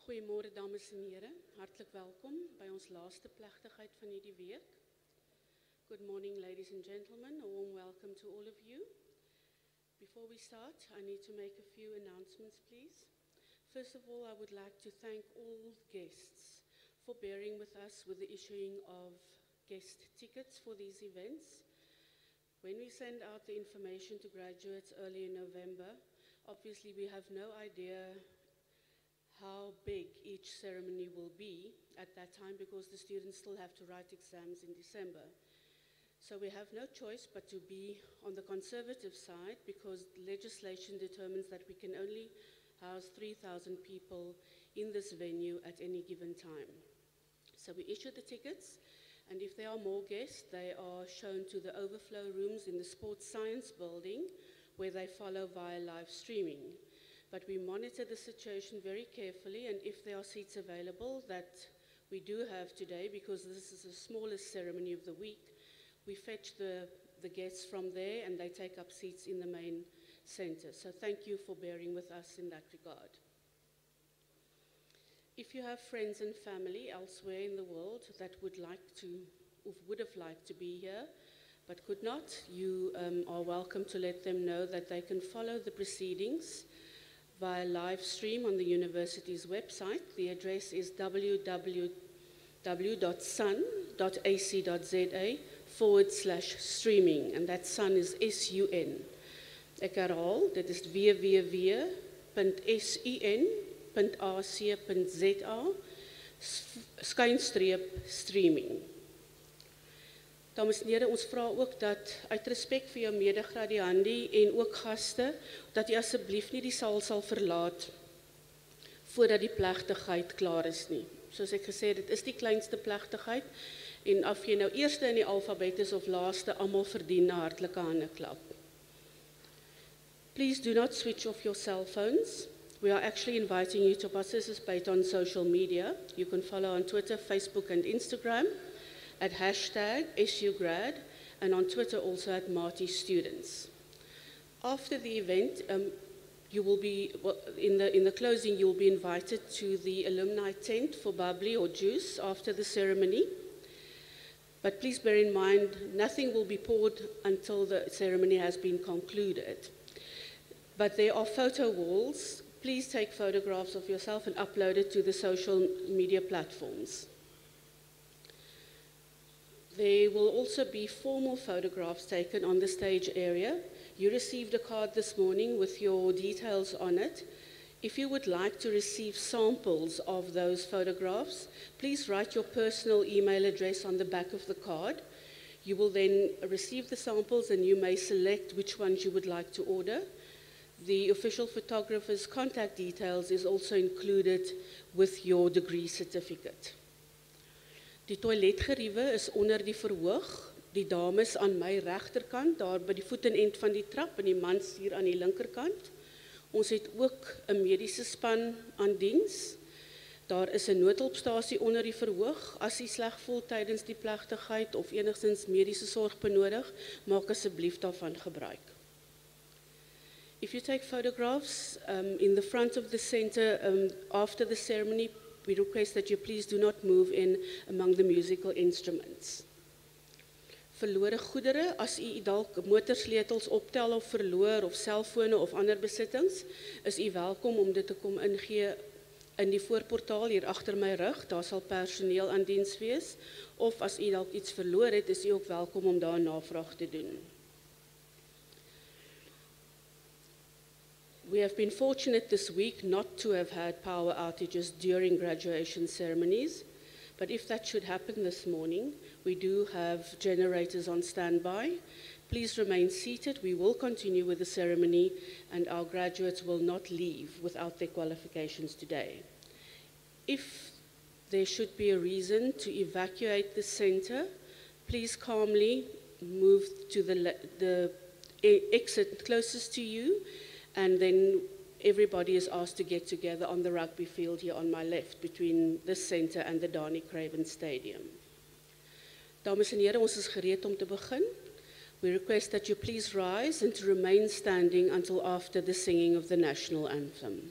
Goeiemôre dames en here, hartlik welkom by ons laaste plegtigheid van hierdie week. Good morning ladies and gentlemen, a warm welcome to all of you. Before we start, I need to make a few announcements please. First of all, I would like to thank all guests for bearing with us with the issuing of guest tickets for these events. When we send out the information to graduates early in November, obviously we have no idea how big each ceremony will be at that time because the students still have to write exams in December. So we have no choice but to be on the conservative side because legislation determines that we can only house 3,000 people in this venue at any given time. So we issue the tickets, and if there are more guests, they are shown to the overflow rooms in the Sports Science building where they follow via live streaming. But we monitor the situation very carefully, and if there are seats available that we do have today, because this is the smallest ceremony of the week, we fetch the guests from there and they take up seats in the main center. So thank you for bearing with us in that regard. If you have friends and family elsewhere in the world that would have liked to be here but could not, you are welcome to let them know that they can follow the proceedings via live stream on the university's website. The address is www.sun.ac.za/streaming, and that sun is S-U-N. Ek herhaal, dit is www.sun.ac.za/streaming. Dames en here, ons vra ook dat uit respek vir jou medegradiandi en ook gaste, dat jy asseblief nie die saal sal verlaat voordat die plegtigheid klaar is nie. Soos ek gesê het, dit is die kleinste plegtigheid en of jy nou eerste in die alfabet is of laaste, almal verdien 'n hartlike handeklap. Please do not switch off your cell phones. We are actually inviting you to participate on social media. You can follow on Twitter, Facebook and Instagram at #SUgrad, and on Twitter also at Marty Students. After the event, you will be, in the closing, you will be invited to the alumni tent for bubbly or juice after the ceremony. But please bear in mind, nothing will be poured until the ceremony has been concluded. But there are photo walls. Please take photographs of yourself and upload it to the social media platforms. There will also be formal photographs taken on the stage area. You received a card this morning with your details on it. If you would like to receive samples of those photographs, please write your personal email address on the back of the card. You will then receive the samples and you may select which ones you would like to order. The official photographer's contact details is also included with your degree certificate. Die toiletgeriewe is onder die verhoog. Die dames aan my regterkant, daar by die voetenend van die trap, en die mans hier aan die linkerkant. Ons het ook 'n mediese span aan diens. Daar is 'n noodhulpstasie onder die verhoog. As jy sleg voel tydens die plegtigheid of enigstens mediese sorg benodig, maak asseblief daarvan gebruik. If you take photographs in the front of the center after the ceremony, we request that you please do not move in among the musical instruments. Verlore goedere, as u dalk motorsleutels optel of verloor of selfone of ander besittings, is u welkom om dit te kom ingee in die voorportaal hier agter my rug. Daar sal personeel aan diens wees, of as u dalk iets verloor het, is u ook welkom om daar navraag te doen. We have been fortunate this week not to have had power outages during graduation ceremonies, but if that should happen this morning, we do have generators on standby. Please remain seated. We will continue with the ceremony and our graduates will not leave without their qualifications today. If there should be a reason to evacuate the center, please calmly move to the exit closest to you, and then everybody is asked to get together on the rugby field here on my left between the center and the Dani Craven Stadium. Dames en here, ons is gereed om te begin. We request that you please rise and to remain standing until after the singing of the national anthem.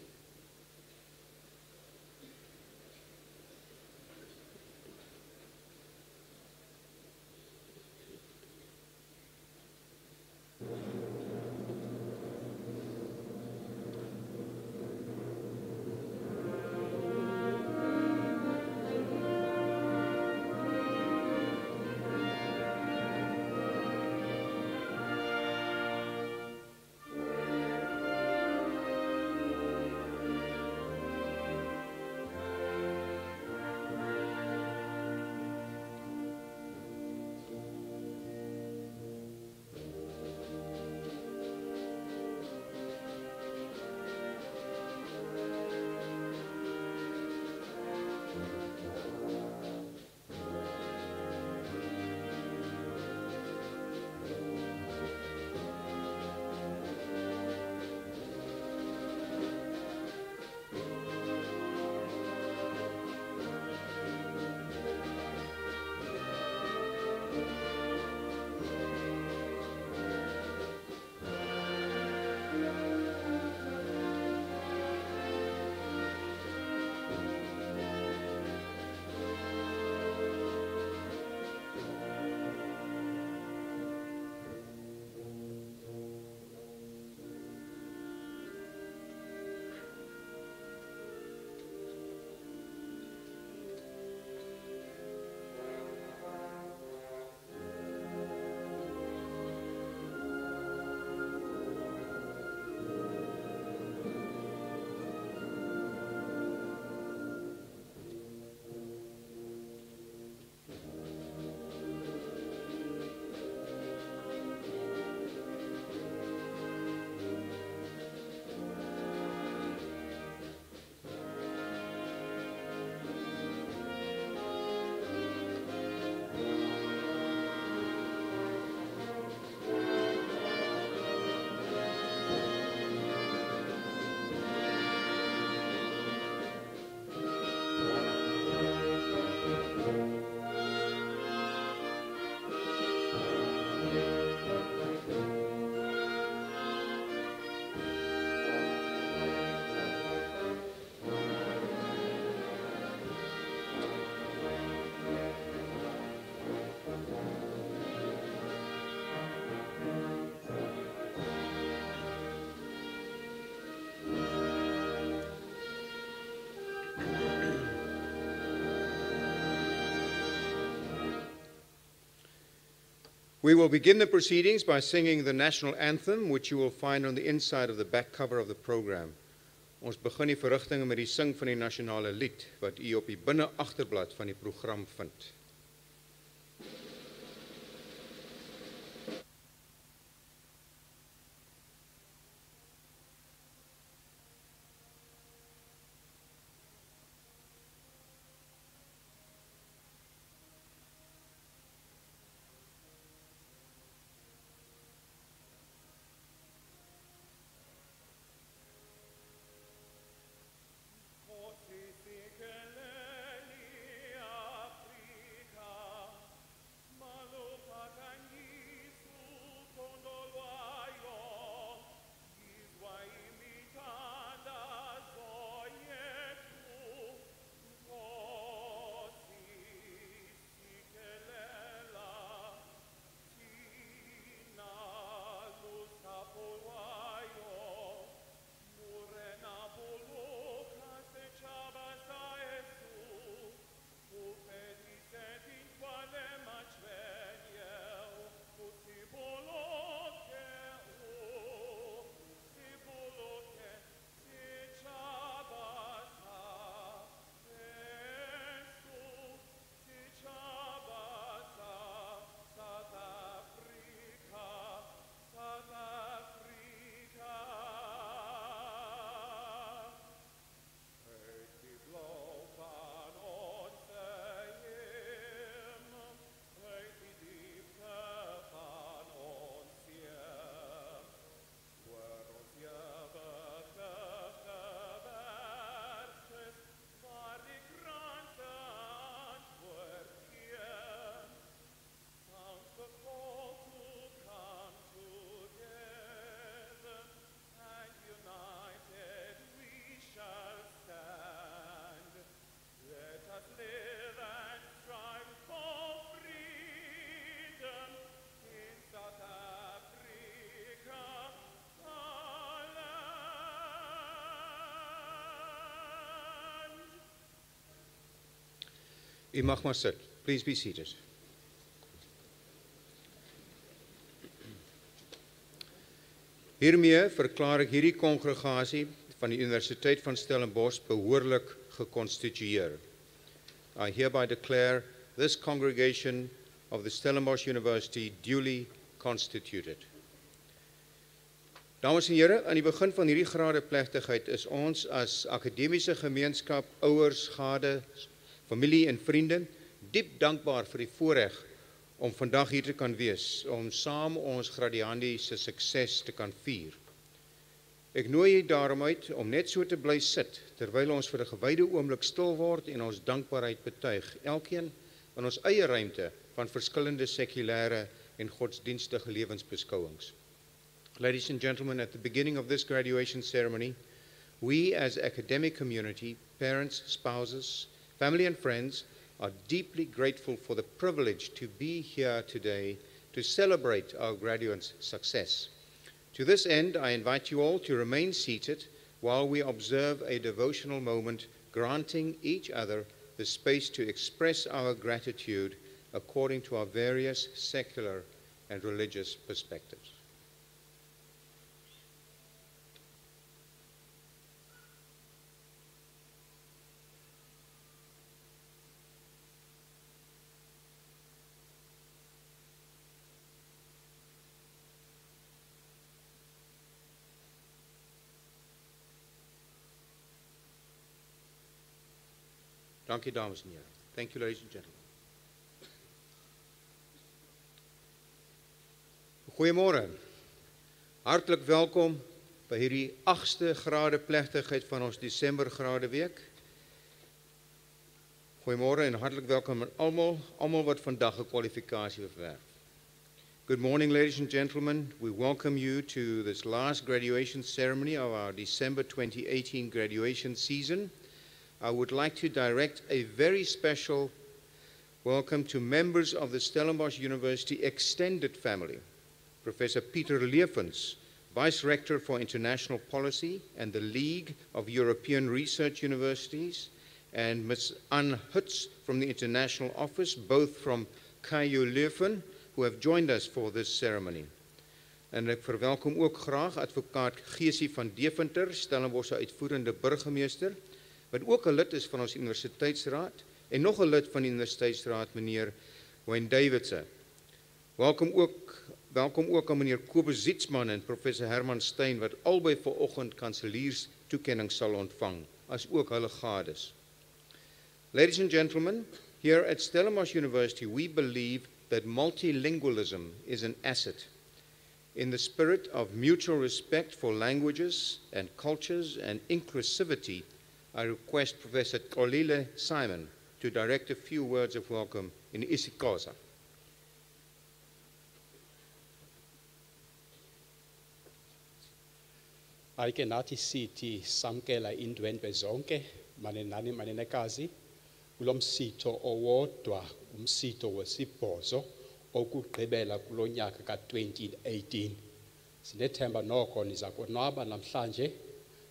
We will begin the proceedings by singing the national anthem, which you will find on the inside of the back cover of the program. Ons begin die verrigtinge met die sing van die nasionale lied, wat u op die binne agterblad van die program vind. U mag maar sit. Please be seated. Hiermee verklaar ek hierdie kongregasie van die Universiteit van Stellenbosch behoorlik geconstitueer. I hereby declare this congregation of the Stellenbosch University duly constituted. Dames en here, aan die begin van hierdie gradeplegtigheid is ons as akademiese gemeenskap, ouers, gade, familie en vriende diep dankbaar vir die voorreg om vandag hier te kan wees, om saam ons gradiandi se sukses te kan vier. Ek nooi u daarom uit om net so te bly sit, terwyl ons vir 'n gewyde oomblik stil word en ons dankbaarheid betuig, elkeen in ons eie ruimte van verskillende sekulêre en godsdienstige lewensbeskouings. Ladies and gentlemen, at the beginning of this graduation ceremony, we as academic community, parents, spouses, family and friends are deeply grateful for the privilege to be here today to celebrate our graduates' success. To this end, I invite you all to remain seated while we observe a devotional moment, granting each other the space to express our gratitude according to our various secular and religious perspectives. Dankie, dames en heren. Thank you, ladies and gentlemen. Goeiemôre. Hartlik welkom by hierdie 8ste gradeplegtigheid van ons Desember gradeweek. Goeiemôre en hartlik welkom aan almal wat vandag 'n kwalifikasie verwerf. Good morning, ladies and gentlemen. We welcome you to this last graduation ceremony of our December 2018 graduation season. I would like to direct a very special welcome to members of the Stellenbosch University extended family. Professor Peter Leefens, Vice Rector for International Policy and the League of European Research Universities, and Ms. Anne Hutz from the International Office, both from KU Leuven, who have joined us for this ceremony. En ek verwelkom ook graag advokaat Geesie van Deventer, Stellenbosch se uitvoerende burgemeester, wat ook 'n lid is van ons universiteitsraad, en nog 'n lid van die universiteitsraad, meneer Wayne Davidson. Welkom ook aan meneer Kobus Zietsman en professor Herman Stein, wat albei vanoggend kanseliers toekenning sal ontvang, as ook hulle gades. Ladies and gentlemen, here at Stellenbosch University, we believe that multilingualism is an asset. In the spirit of mutual respect for languages and cultures and inclusivity, I request Professor Xolile Simon to direct a few words of welcome in isiXhosa. Ake nathi sithi samkela indwendwe zonke manenani manenekazi kulo msitho owodwa umsitho wesibhozo okugqibela kulo nyaka ka-2018. Sinethemba noko niza konwaba namhlanje.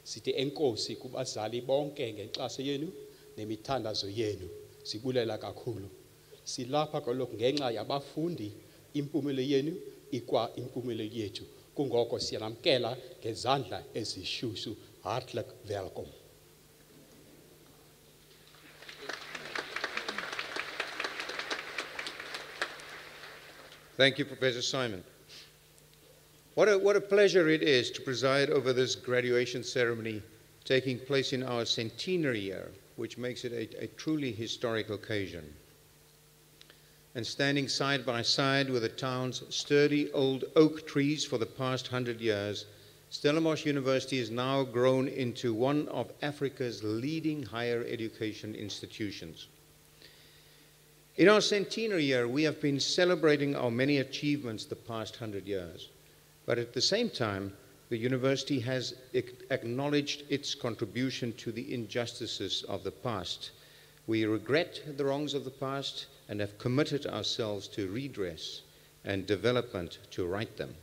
Sithi enkosi kubazali bonke ngenkxaso yenu nemithandazo yenu. Sibulela kakhulu. Silapha kaloku ngenxa yabafundi, impumelo yenu ikwa impumelo yethu. Kungoko siyanamkela ngezandla ezishushu. Hartlik welkom. Thank you, Professor Simon. What a pleasure it is to preside over this graduation ceremony taking place in our centenary year, which makes it a truly historic occasion. And standing side by side with the town's sturdy old oak trees for the past 100 years, Stellenbosch University has now grown into one of Africa's leading higher education institutions. In our centenary year, we have been celebrating our many achievements the past 100 years. But at the same time, the university has acknowledged its contribution to the injustices of the past. We regret the wrongs of the past and have committed ourselves to redress and development to right them.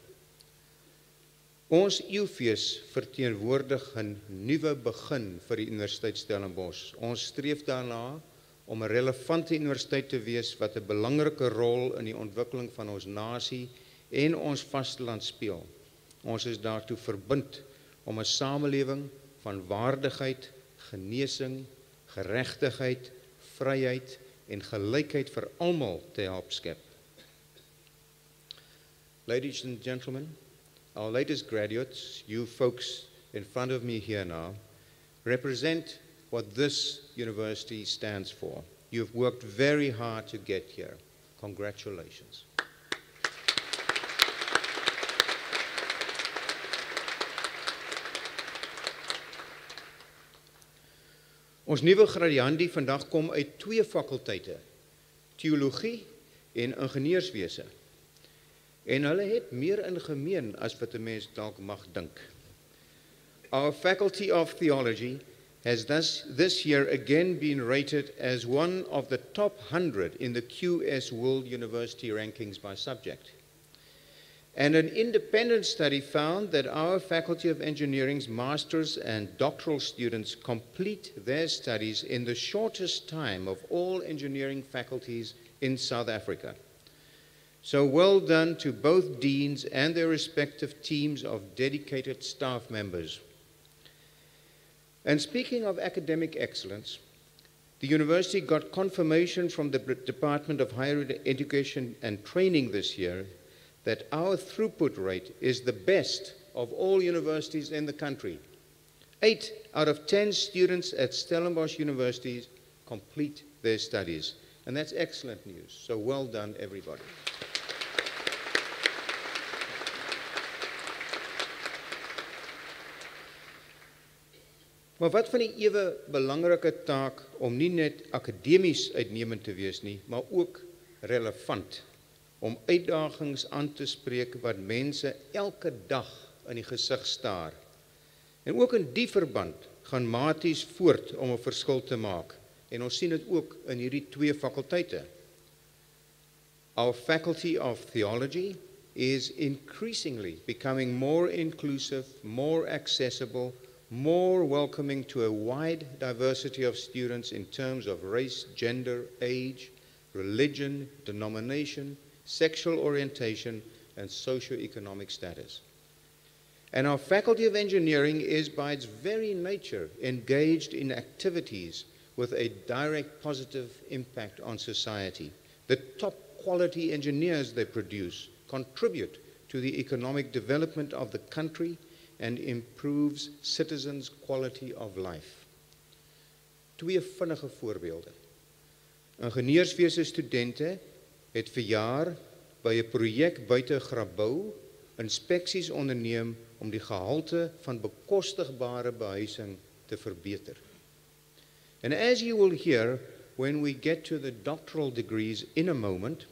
Ons eeufees verteenwoordig 'n nuwe begin vir die Universiteit Stellenbosch. Ons streef daarna om 'n relevante universiteit te wees wat 'n belangrike rol in die ontwikkeling van ons nasie en ons vasteland speel. Ons is daartoe verbind om 'n samelewing van waardigheid, genesing, geregtigheid, vryheid en gelykheid vir almal te help skep. Ladies and gentlemen, our latest graduates, you folks in front of me here now, represent what this university stands for. You've worked very hard to get here. Congratulations. Ons nuwe gradiandi vandag kom uit 2 fakulteite, teologie en ingenieurswese. En hulle het meer in gemeen as wat 'n mens dalk mag dink. Our Faculty of Theology has this year again been rated as one of the top 100 in the QS World University rankings by subject. And an independent study found that our Faculty of Engineering's master's and doctoral students complete their studies in the shortest time of all engineering faculties in South Africa. So well done to both deans and their respective teams of dedicated staff members. And speaking of academic excellence, the university got confirmation from the Department of Higher Education and Training this year that our throughput rate is the best of all universities in the country. 8 out of 10 students at Stellenbosch University complete their studies. And that's excellent news. So well done, everybody. Maar wat van die ewe belangrike taak om nie net akademies uitnemend te wees nie, maar ook relevant, om uitdagings aan te spreek wat mense elke dag in die gesig staar. En ook in die verband gaan Maties voort om 'n verskil te maak. En ons sien dit ook in hierdie 2 fakulteite. Our Faculty of Theology is increasingly becoming more inclusive, more accessible, more welcoming to a wide diversity of students in terms of race, gender, age, religion, denomination, sexual orientation, and socioeconomic status. And our Faculty of Engineering is, by its very nature, engaged in activities with a direct positive impact on society. The top quality engineers they produce contribute to the economic development of the country and improves citizens' quality of life. Twee vinnige voorbeelde. Ingenieurswese studente het verjaar by 'n projek buite Grabouw inspeksies onderneem om die gehalte van bekostigbare behuising te verbeter. And as you will hear when we get to the doctoral degrees in a moment,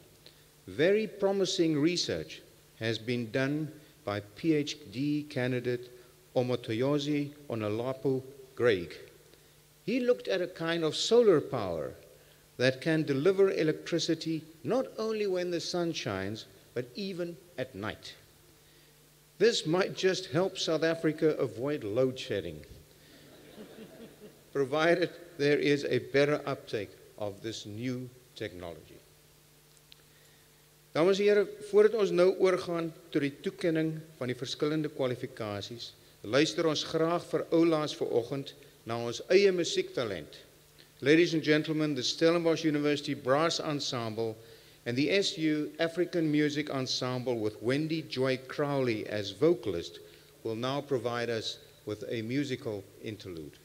very promising research has been done by PhD candidate Omotoyosi Onalapu Greg. He looked at a kind of solar power that can deliver electricity not only when the sun shines, but even at night. This might just help South Africa avoid load shedding, provided there is a better uptake of this new technology. Dames en here, voordat ons nou oorgaan tot die toekenning van die verskillende kwalifikasies, luister ons graag vir oulaas vanoggend na ons eie musiektalent. Ladies and gentlemen, the Stellenbosch University Brass Ensemble and the SU African Music Ensemble with Wendy Joy Crowley as vocalist will now provide us with a musical interlude.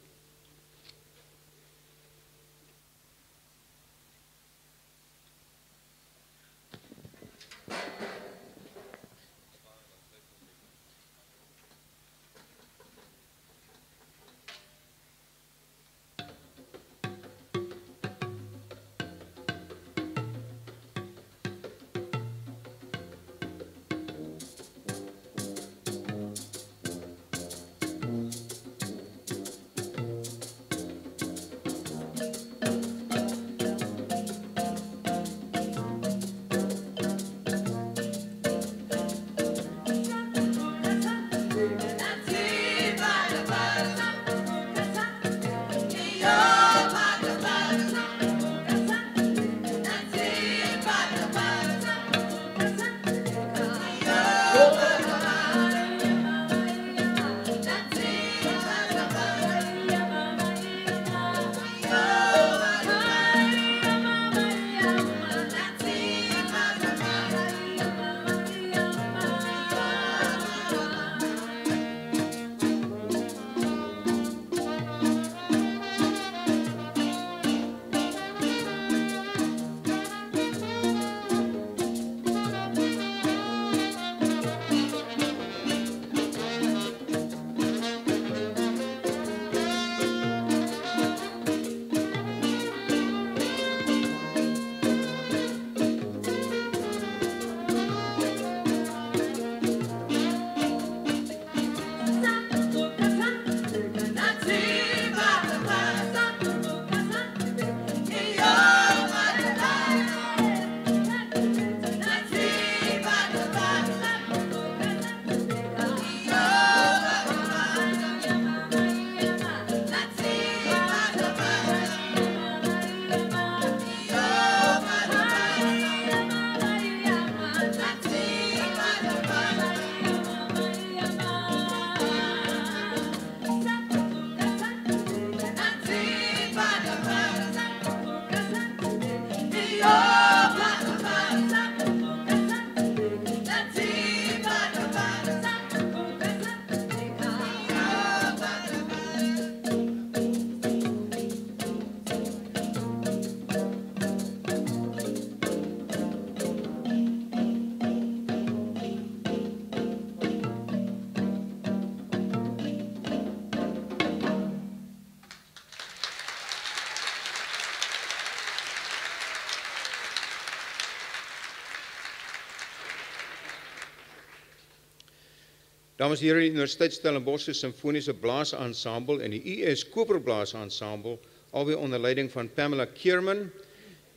Dames en heren, die Universiteit Stellenbosch Symfoniese Blaasensemble en die US Koperblaas-ensemble, albei onder leiding van Pamela Kierman,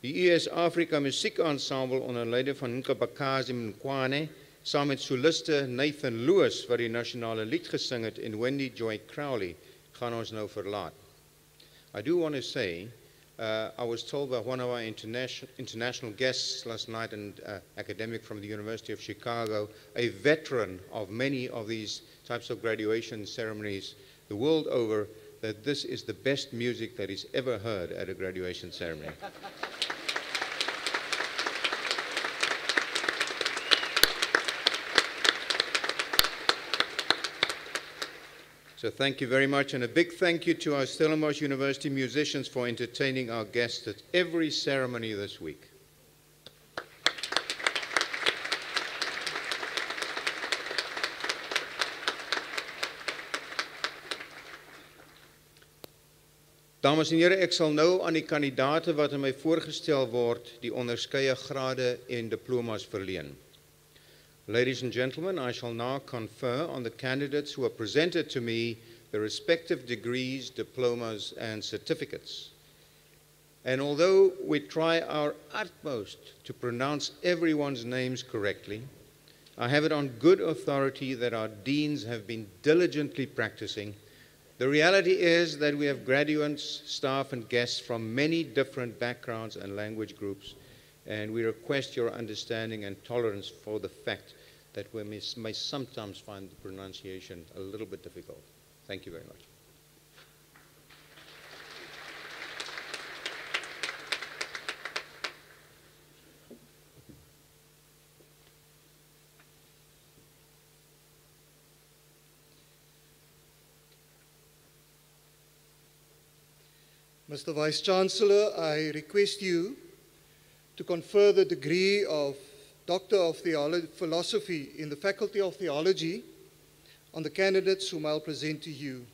die US Afrika Musiekensemble onder leiding van Nkabakazi Mkwane, saam met soliste Nathan Lewis, wat die nasionale lied gesing het, en Wendy Joy Crowley, gaan ons nou verlaat. I do want to say, I was told by one of our international guests last night, an academic from the University of Chicago, a veteran of many of these types of graduation ceremonies the world over, that this is the best music that is ever heard at a graduation ceremony. So thank you very much, and a big thank you to our Stellenbosch University musicians for entertaining our guests at every ceremony this week. Dames en heren, ek sal nou aan die kandidaate wat aan my voorgestel word, die onderskeie grade en diplomas verleen. Ladies and gentlemen, I shall now confer on the candidates who are presented to me the respective degrees, diplomas, and certificates. And although we try our utmost to pronounce everyone's names correctly, I have it on good authority that our deans have been diligently practicing. The reality is that we have graduates, staff, and guests from many different backgrounds and language groups, and we request your understanding and tolerance for the fact that we may sometimes find the pronunciation a little bit difficult. Thank you very much. Mr. Vice-Chancellor, I request you to confer the degree of Doctor of Philosophy in the Faculty of Theology on the candidates whom I'll present to you.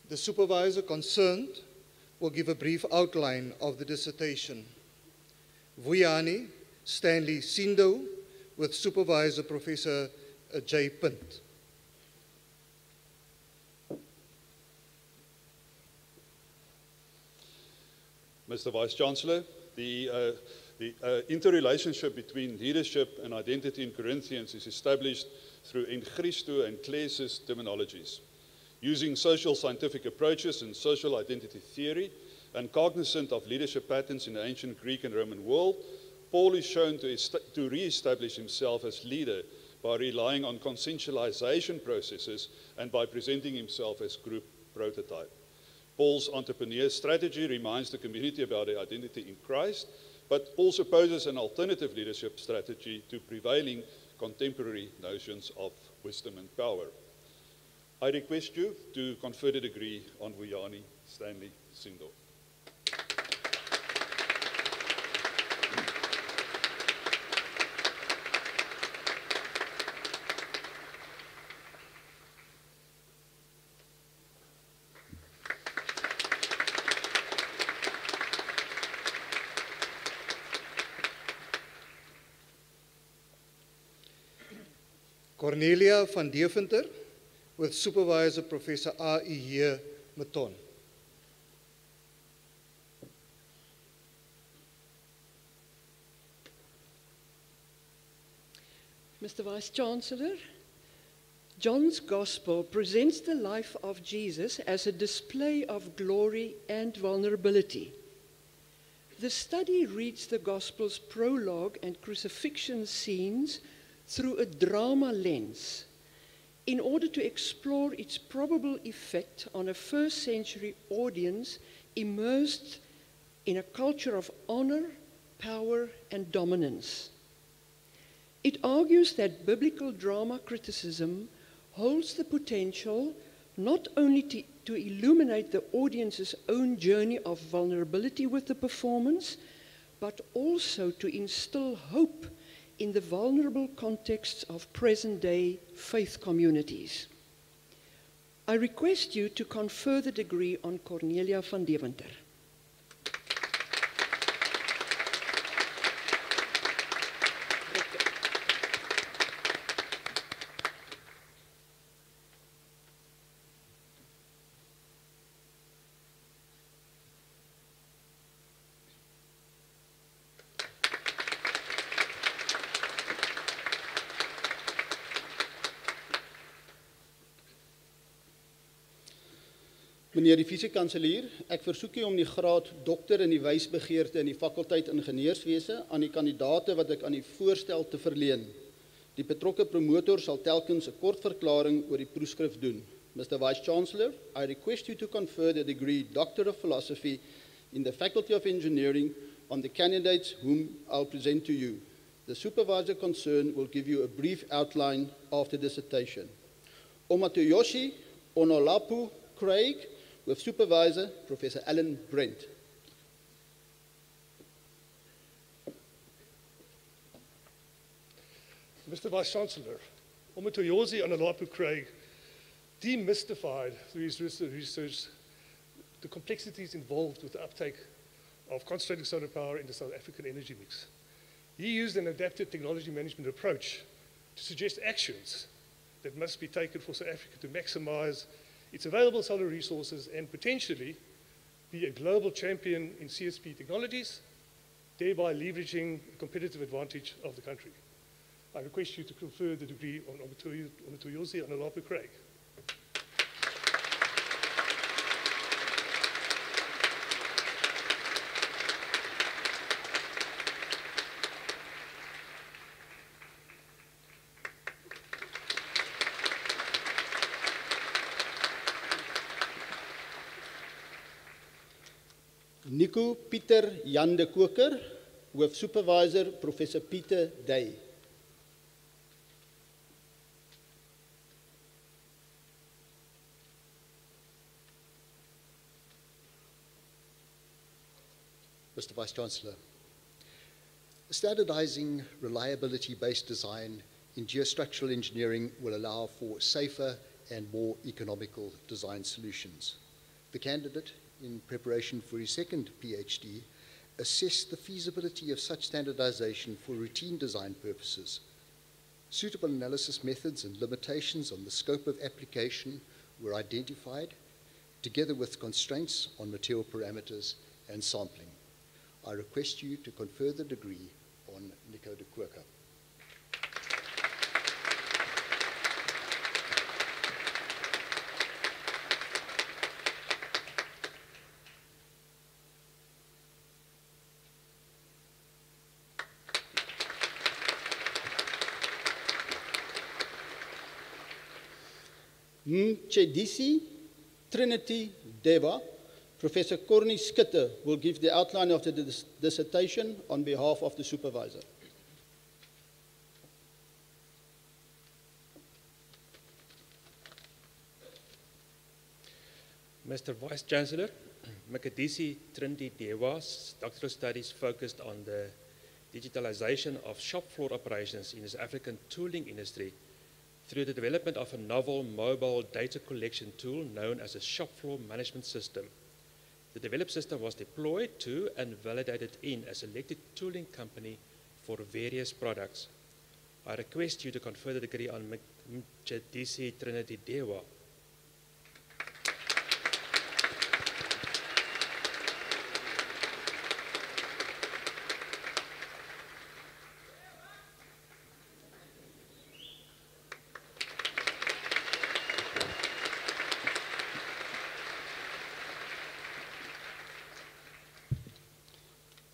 The supervisor concerned will give a brief outline of the dissertation. Vuyani Stanley Sindo with Supervisor Professor J. Punt. Mr. Vice-Chancellor, the interrelationship between leadership and identity in Corinthians is established through en Christo and Klesis terminologies. Using social scientific approaches and social identity theory, and cognizant of leadership patterns in the ancient Greek and Roman world, Paul is shown to re-establish himself as leader by relying on consensualization processes and by presenting himself as group prototype. Paul's entrepreneur strategy reminds the community about their identity in Christ, but also poses an alternative leadership strategy to prevailing contemporary notions of wisdom and power. I request you to confer the degree on Vuyani Stanley Sindo. Cornelia van Deventer with Supervisor Professor A.E. Maton. Mr. Vice-Chancellor, John's Gospel presents the life of Jesus as a display of glory and vulnerability. The study reads the Gospel's prologue and crucifixion scenes through a drama lens in order to explore its probable effect on a first-century audience immersed in a culture of honor, power, and dominance. It argues that biblical drama criticism holds the potential not only to illuminate the audience's own journey of vulnerability with the performance, but also to instill hope in the vulnerable contexts of present-day faith communities. I request you to confer the degree on Cornelia van Deventer. Meneer die Vice-kanselier, ek versoek u om die graad dokter in die wysbegeerte in die fakulteit ingenieurswese aan die kandidate wat ek aan u voorstel te verleen. Die betrokke promotor sal telkens 'n kort verklaring oor die proefskrif doen. Mr. Vice-Chancellor, I request you to confer the degree Doctor of Philosophy in the Faculty of Engineering on the candidates whom I'll present to you. The supervisor concerned will give you a brief outline of the dissertation. Omatoyoshi Onolapu Craig, with Supervisor Professor Alan Brent. Mr. Vice-Chancellor, Omatoyoshi Onolapu Craig demystified through his research the complexities involved with the uptake of concentrated solar power in the South African energy mix. He used an adapted technology management approach to suggest actions that must be taken for South Africa to maximize its available solar resources and potentially be a global champion in CSP technologies, thereby leveraging the competitive advantage of the country. I request you to confer the degree on Omatoyoshi Onolapu Craig. Nico Pieter Jan de Koker, with Supervisor Professor Peter Day. Mr. Vice-Chancellor, standardizing reliability-based design in geostructural engineering will allow for safer and more economical design solutions. The candidate, in preparation for his second PhD, assessed the feasibility of such standardization for routine design purposes. Suitable analysis methods and limitations on the scope of application were identified, together with constraints on material parameters and sampling. I request you to confer the degree on Nico de Koker. Mchedisi Trinity Deva, Professor Corny Skitter will give the outline of the dissertation on behalf of the supervisor. Mr. Vice-Chancellor, Mchedisi Trinity Deva's doctoral studies focused on the digitalization of shop floor operations in the South African tooling industry through the development of a novel mobile data collection tool known as a shop floor management system. The developed system was deployed to and validated in a selected tooling company for various products. I request you to confer the degree on Mchedisi Trinity Deva.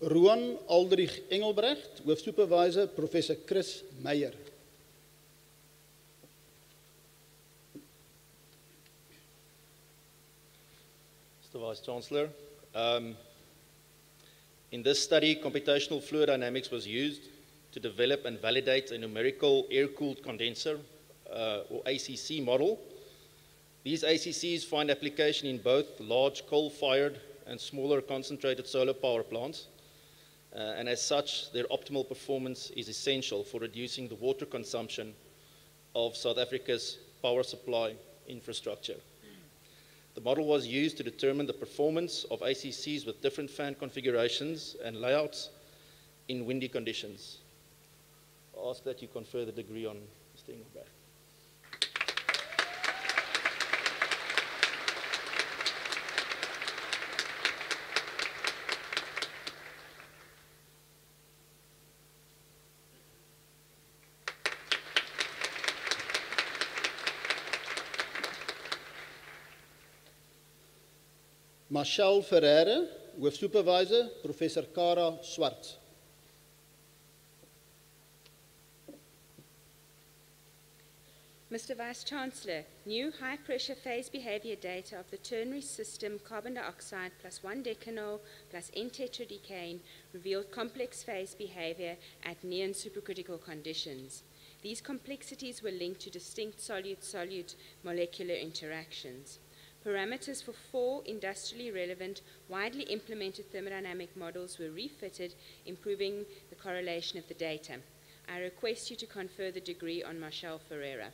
Ruan Aldrich Engelbrecht, with Supervisor Professor Chris Meyer. Mr. Vice-Chancellor, in this study, computational fluid dynamics was used to develop and validate a numerical air-cooled condenser, or ACC model. These ACCs find application in both large coal-fired and smaller concentrated solar power plants. And as such, their optimal performance is essential for reducing the water consumption of South Africa's power supply infrastructure. The model was used to determine the performance of ACCs with different fan configurations and layouts in windy conditions. I ask that you confer the degree on Mr. Engelbrecht. Marcel Ferreira, Hoofsupervisor, Professor Kara Swart. Mr. Vice-Chancellor, new high-pressure phase behavior data of the ternary system carbon dioxide plus 1-decanol plus N-tetradecane revealed complex phase behavior at near and supercritical conditions. These complexities were linked to distinct solute-solute molecular interactions. Parameters for 4 industrially relevant, widely implemented thermodynamic models were refitted, improving the correlation of the data. I request you to confer the degree on Marcel Ferreira.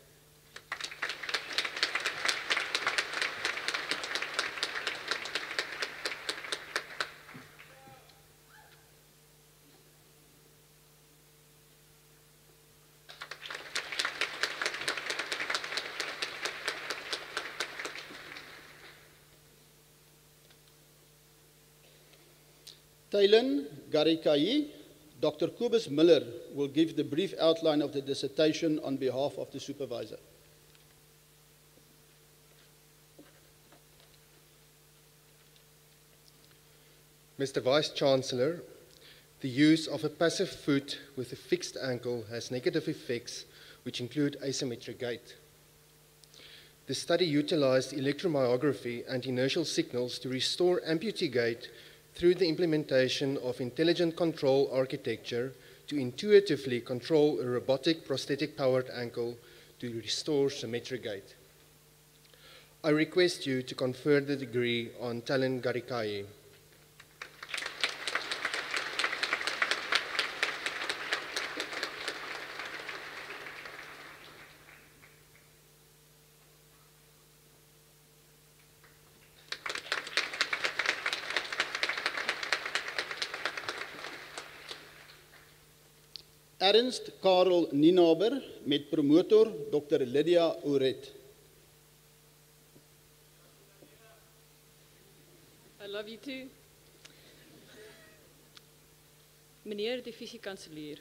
Taylan Garikai, Dr. Kobus Miller will give the brief outline of the dissertation on behalf of the supervisor. Mr. Vice-Chancellor, the use of a passive foot with a fixed ankle has negative effects which include asymmetric gait. The study utilized electromyography and inertial signals to restore amputee gait through the implementation of intelligent control architecture to intuitively control a robotic prosthetic powered ankle to restore symmetric gait. I request you to confer the degree on Taylan Garikai. Ernst Karel Nienaber met promotor Dr. Lydia Ouret. I love you too. Meneer die fisiekanselier,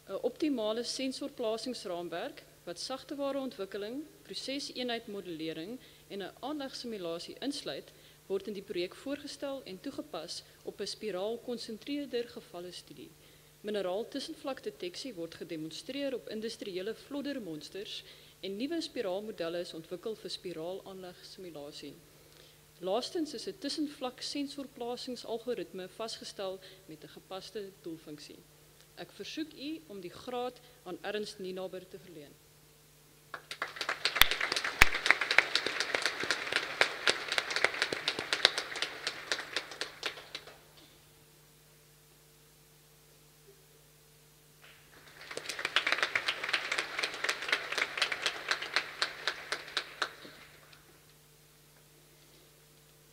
'n optimale sensorplasingsraamwerk wat sagteware ontwikkeling, proseseenheidmodellering en 'n aanlegsimulasie insluit, word in die projek voorgestel en toegepas op 'n spiraal-konsentreerder gevalle studie. Mineraal tussenvlakdeteksie word gedemonstreer op industriële floddermonsters en nuwe spiraalmodelle is ontwikkel vir spiraalaanlegsimulasie. Laastens is 'n tussenvlak sensorplasingsalgoritme vasgestel met 'n gepaste doelfunksie. Ek versoek u om die graad aan Ernst Nienaber te verleen.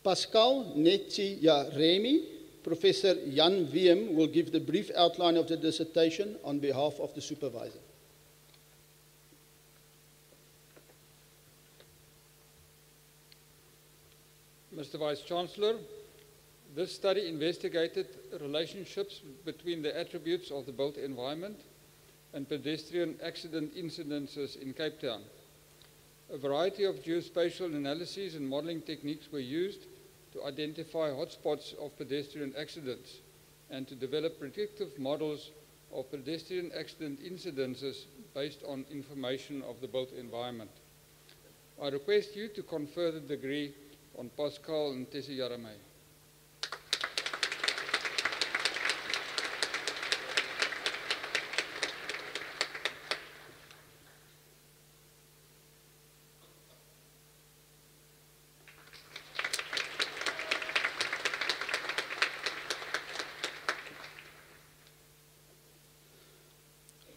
Pascal Netsi-Yaremi, Professor Jan Wiem will give the brief outline of the dissertation on behalf of the supervisor. Mr. Vice-Chancellor, this study investigated relationships between the attributes of the built environment and pedestrian accident incidences in Cape Town. A variety of geospatial analyses and modeling techniques were used to identify hotspots of pedestrian accidents and to develop predictive models of pedestrian accident incidences based on information of the built environment. I request you to confer the degree on Pascal Netsi-Yaremi.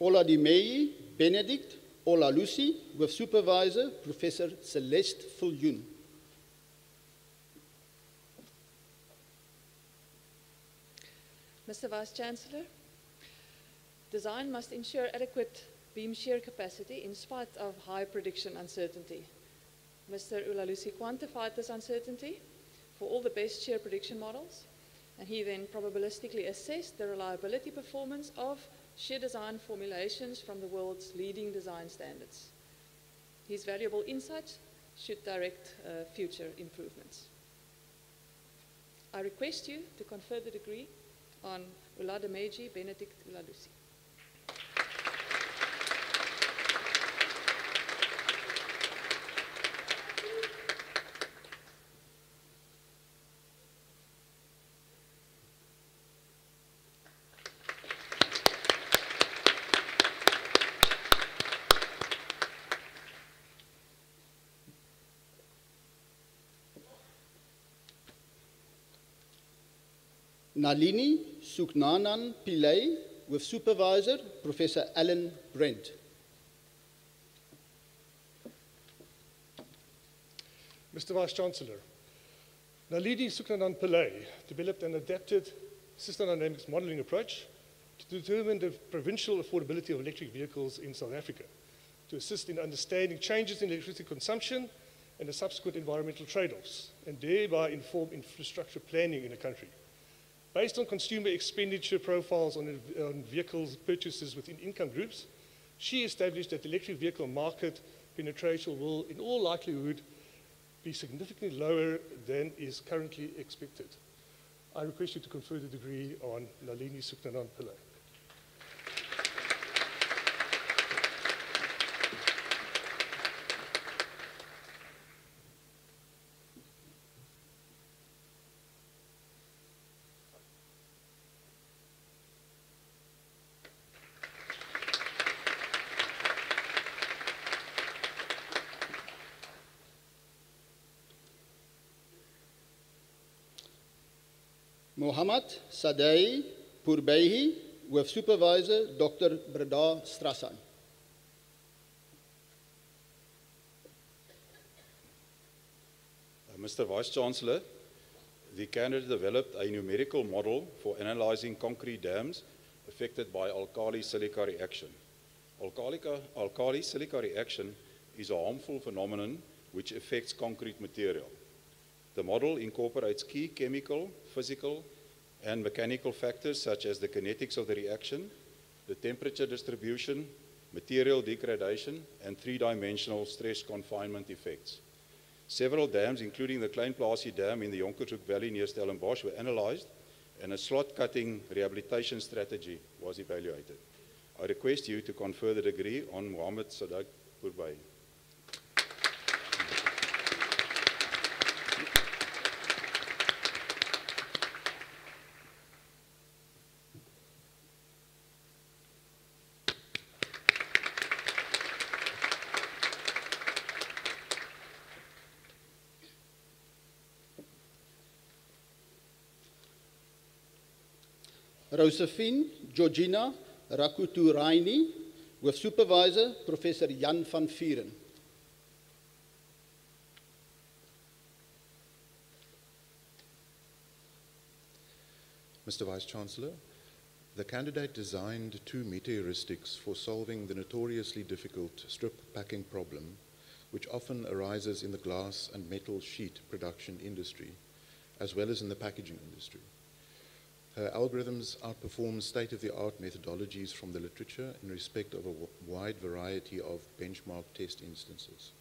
Oladimei Benedict Olalusi with supervisor Professor Celeste Viljoen. Mr. Vice-Chancellor, design must ensure adequate beam shear capacity in spite of high prediction uncertainty. Mr. Olalusi quantified this uncertainty for all the best shear prediction models, and he then probabilistically assessed the reliability performance of shear design formulations from the world's leading design standards. His valuable insights should direct future improvements. I request you to confer the degree on Ulademeji Benedict Ulalusi. Nalini Suknanan Pillay, with Supervisor Professor Alan Brent. Mr. Vice-Chancellor, Nalini Suknanan Pillay developed an adapted system dynamics modeling approach to determine the provincial affordability of electric vehicles in South Africa, to assist in understanding changes in electricity consumption and the subsequent environmental trade-offs, and thereby inform infrastructure planning in the country. Based on consumer expenditure profiles on vehicles purchases within income groups, she established that the electric vehicle market penetration will, in all likelihood, be significantly lower than is currently expected. I request you to confer the degree on Nalini Suknanan Pillay. Mohammad Sadei Purbehi, with Supervisor Dr. Breda Strassan. Mr. Vice-Chancellor, the candidate developed a numerical model for analyzing concrete dams affected by alkali silica reaction. Alkali silica reaction is a harmful phenomenon which affects concrete material. The model incorporates key chemical, physical, and mechanical factors such as the kinetics of the reaction, the temperature distribution, material degradation, and three-dimensional stress confinement effects. Several dams, including the Klein-Plaasie Dam in the Jonkershoek Valley near Stellenbosch, were analyzed, and a slot-cutting rehabilitation strategy was evaluated. I request you to confer the degree on Mohammed Sadaq Purbai. Josephine Georgina Rakuturaini, with Supervisor Professor Jan van Vieren. Mr. Vice-Chancellor, the candidate designed two meta-heuristics for solving the notoriously difficult strip packing problem, which often arises in the glass and metal sheet production industry, as well as in the packaging industry. Her algorithms outperform state-of-the-art methodologies from the literature in respect of a wide variety of benchmark test instances.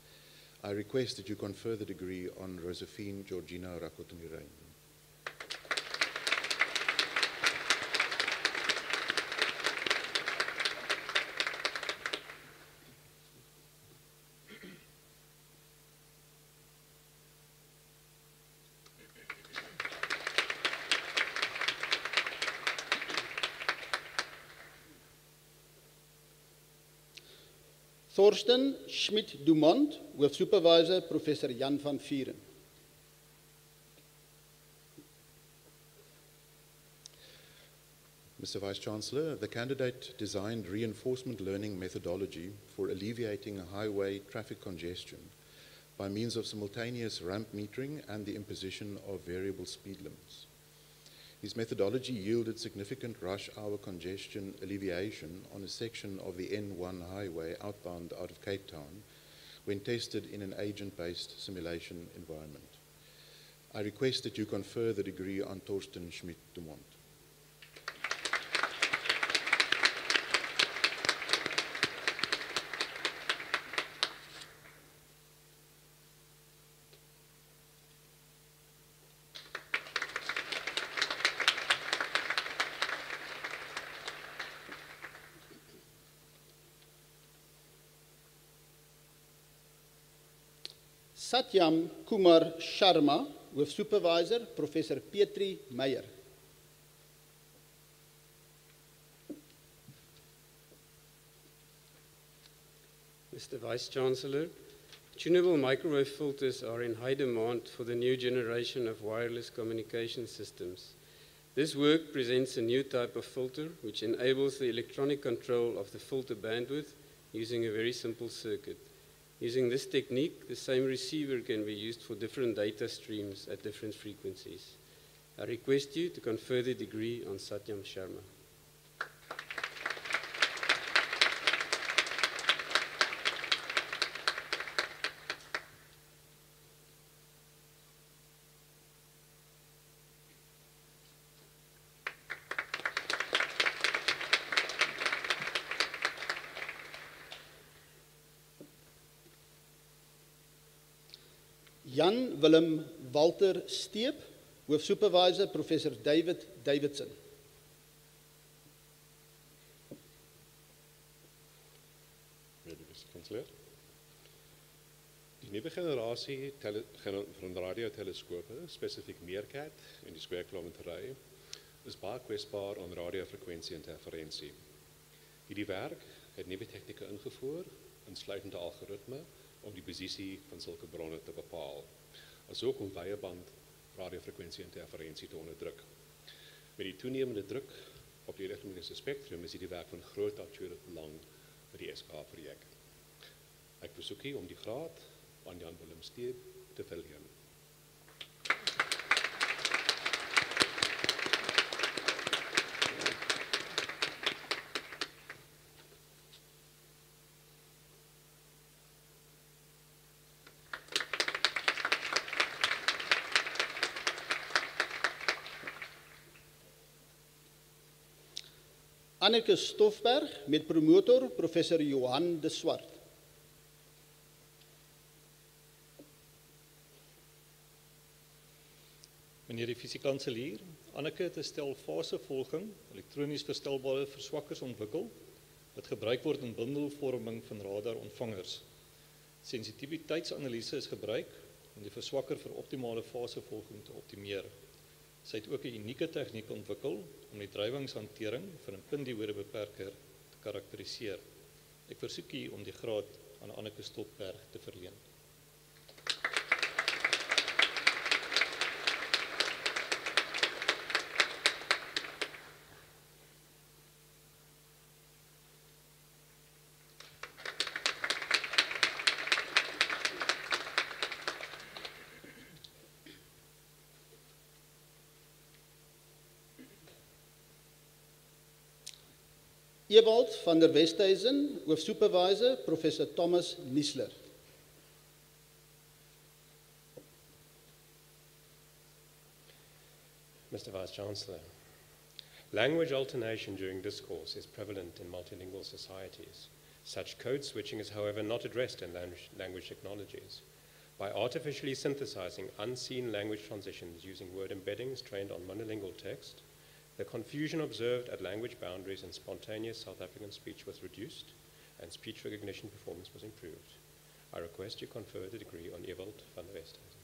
I request that you confer the degree on Josephine Georgina Rakuturaini. Thorsten Schmidt-Dumont, with Supervisor Professor Jan van Vieren. Mr. Vice-Chancellor, the candidate designed reinforcement learning methodology for alleviating highway traffic congestion by means of simultaneous ramp metering and the imposition of variable speed limits. His methodology yielded significant rush hour congestion alleviation on a section of the N1 highway outbound out of Cape Town when tested in an agent-based simulation environment. I request that you confer the degree on Thorsten Schmidt-Dumont. Satyam Kumar Sharma, Hoofsupervisor, Professor Petri Meyer. Mr. Vice-Chancellor, tunable microwave filters are in high demand for the new generation of wireless communication systems. This work presents a new type of filter which enables the electronic control of the filter bandwidth using a very simple circuit. Using this technique, the same receiver can be used for different data streams at different frequencies. I request you to confer the degree on Satyam Sharma. Jan Willem Walter Steep, Hoofsupervisor, Professor David Davidson. Kanselier. Die nuwe generasie van radioteleskope, spesifiek Meerkat en die square-kilometerry, is baie kwesbaar aan radiofrekwensie interferensie. Hierdie werk het nuwe tegnieke ingevoer, insluitende algoritme, om die posisie van sulke bronne te bepaal, asook om wye band radiofrekwensie interferensie te onderdruk. Met die toenemende druk op die elektromagnetiese spektrum is hierdie werk van groot aktuele belang vir die SK-projek. Ek versoek u om die graad aan Jan Willem Steep te verleen. Anneke Stoffberg met promotor Professor Johan de Swart. Meneer die fisiekanselier, Anneke het 'n stel fasevolging, elektronies verstelbare verswakkers ontwikkel, wat gebruik word in bundelvorming van radarontvangers. Sensitiwiteitsanalise is gebruik om die verswakker vir optimale fasevolging te optimeer. Sy het ook 'n unieke tegniek ontwikkel om die drywingshantering van 'n puntdiodebeperker te karakteriseer. Ek versoek u om die graad aan Anneke Stoffberg te verleen. Ewald van der Westhuizen, Hoofsupervisor, Professor Thomas Niesler. Mr. Vice-Chancellor, language alternation during discourse is prevalent in multilingual societies. Such code switching is, however, not addressed in language technologies. By artificially synthesizing unseen language transitions using word embeddings trained on monolingual text, the confusion observed at language boundaries in spontaneous South African speech was reduced and speech recognition performance was improved. I request you confer the degree on Ewald van der Westhuizen.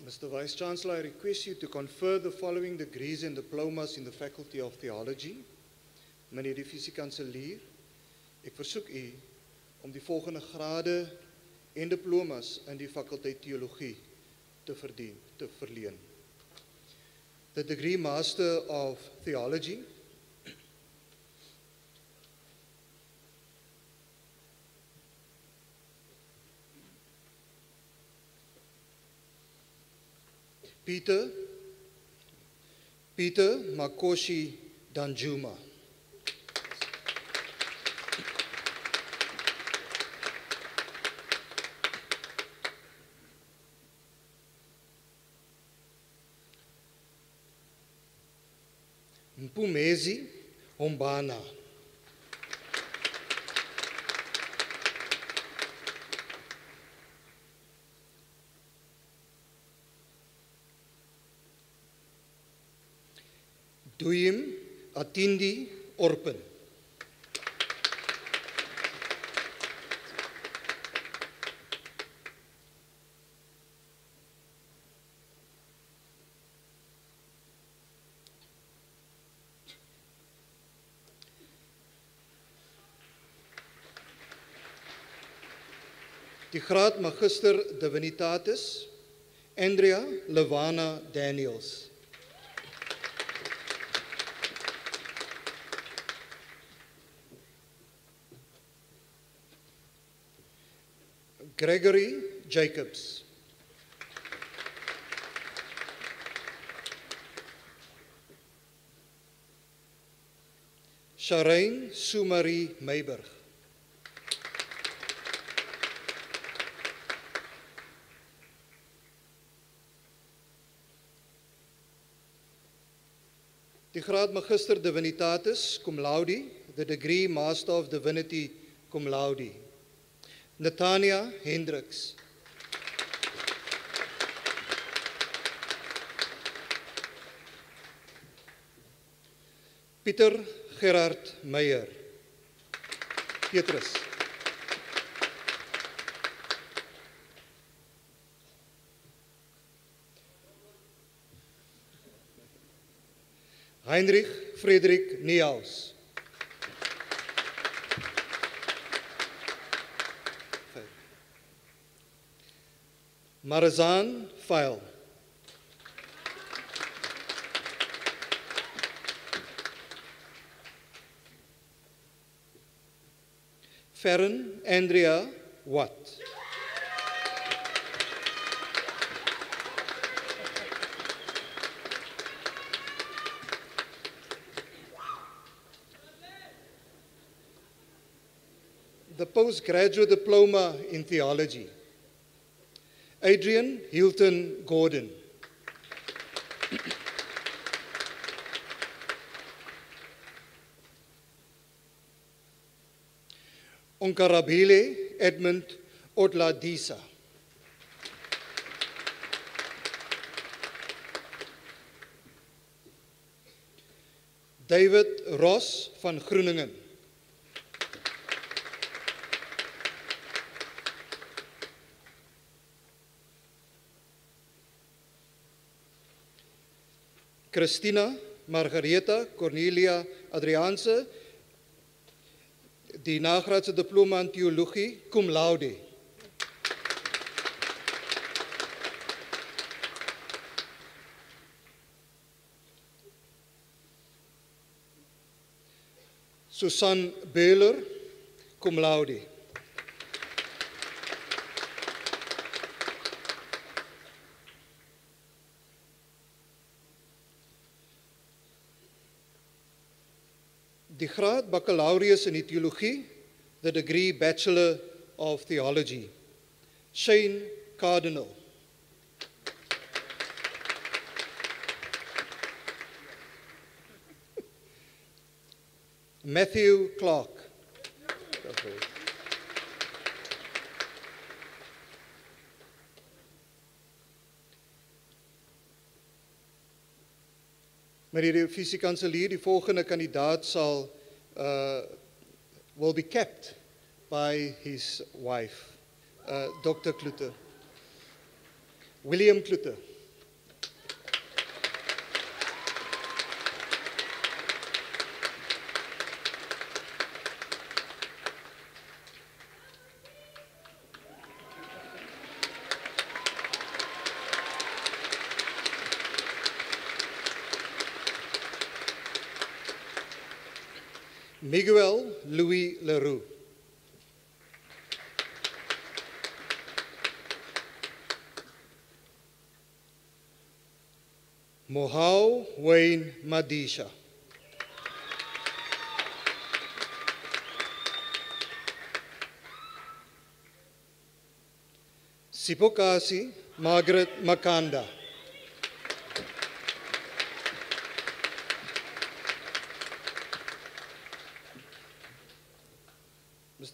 Mr. Vice-Chancellor, I request you to confer the following degrees and diplomas in the Faculty of Theology. Meneer die fisiekanselier, ek versoek u om die volgende grade en diplomas in die fakulteit Theologie te verleen. The degree Master of Theology, Peter Makoshi Danjuma. Mpumezi Hombana. Duyim Atindi Orpen. Die graad Magister Divinitatis, Andrea Levana Daniels. Gregory Jacobs. Sharain Sumari Meiberg. Die graad Magister Divinitatis cum laude, the degree Master of Divinity cum laude. Natania Hendricks. Pieter Gerard Meyer. Petrus. Heinrich Friedrich Niehaus. Marazan File. Ferren Andrea Watt. The postgraduate diploma in theology. Adrian Hilton Gordon. Onkarabile Edmund Otladisa. David Ross van Groeningen. Christina Margaretha Cornelia Adriaanse, die nagraadse diploma in theologie, cum laude. Susan Beuler, cum laude. Die graad baccalaureus in die theologie, the degree Bachelor of Theology. Shane Cardinal. Matthew Clark. Meneer de visiekanselier, die volgende kandidaat will be capped by his wife, Dr. Klute. William Klute. Miguel Louis Leroux. Mohau Wayne Madisha. Sipokasi Margaret Makanda.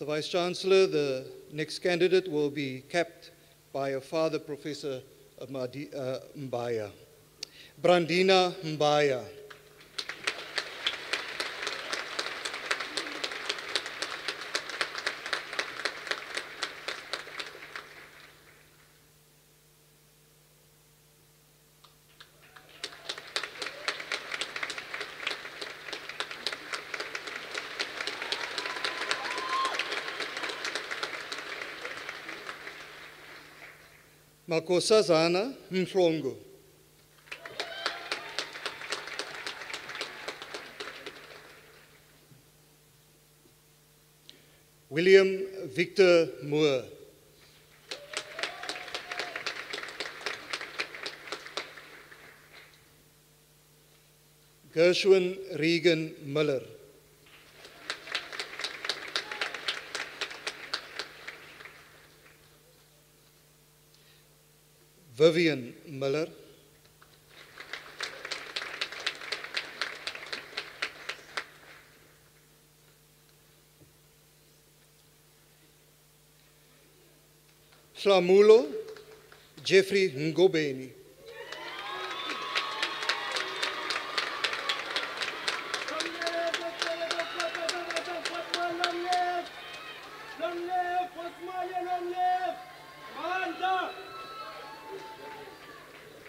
Mr. Vice-Chancellor, the next candidate will be capped by a father, Professor Mbaya. Brandina Mbaya. Makosazana Mhlongo. William Victor Moore. Gershwin Regan Miller. Vivian Miller. Slamulo Jeffrey Ngobeni.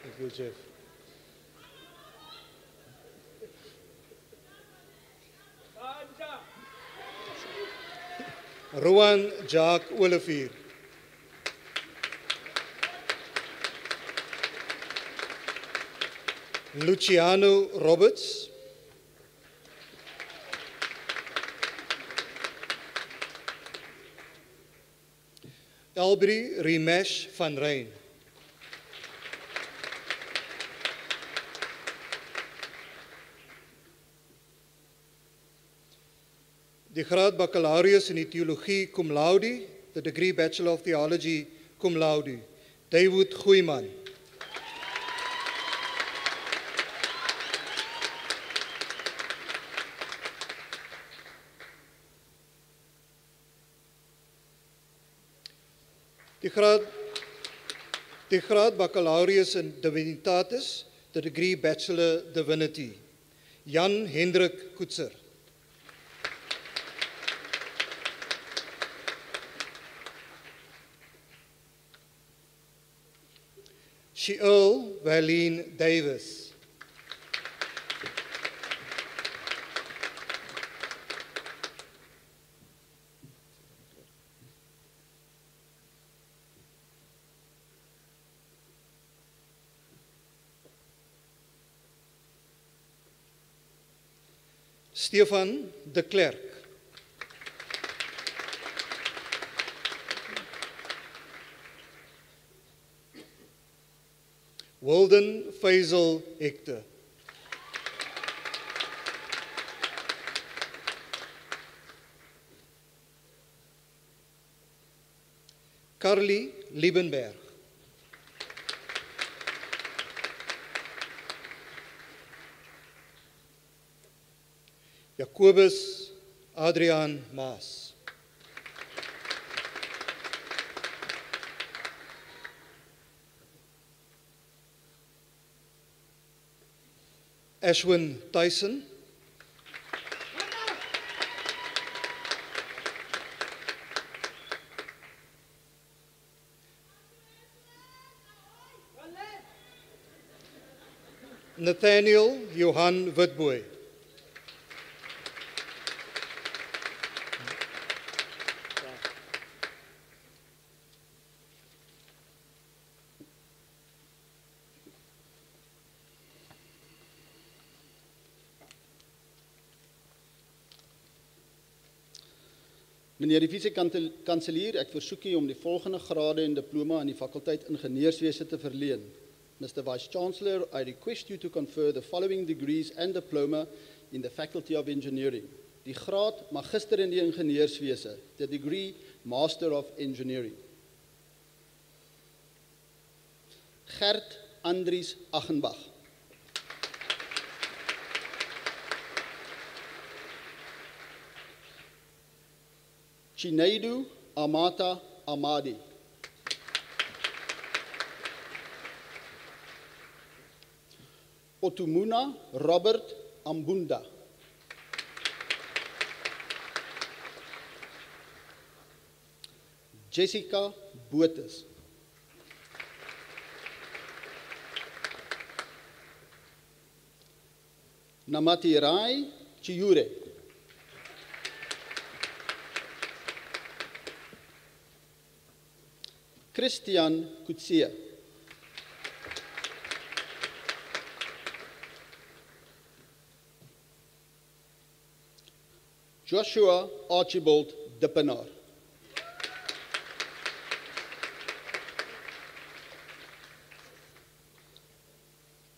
Thank you, Jeff. Rowan Jacques Olivier. Luciano Roberts. Elbrie Rimesh van Rijn. De graad baccalaureus in theologie cum laude, the degree Bachelor of Theology cum laude, David Goeiman. De graad baccalaureus in Divinitatis, the degree Bachelor Divinity, Jan Hendrik Koetser. Sheol Valine Davis. Stefan de Klerk. Walden Faisal Hector. Carly Liebenberg. Jacobus Adriaan Maas. Ashwin Tyson. Nathaniel Johan Witbooi. Meneer die vice-kanselier, ek versoek u om die volgende grade en diploma aan die fakulteit ingenieurswese te verleen. Mr. Vice-Chancellor, I request you to confer the following degrees and diploma in the Faculty of Engineering. Die graad Magister in die Ingenieurswese, the degree Master of Engineering. Gert Andries Achenbach. Chineidu Amata Amadi. Otumuna Robert Ambunda. Jessica Botes. Namatirai Chiure. Christian Kutsia. Joshua Archibald Dippenaar.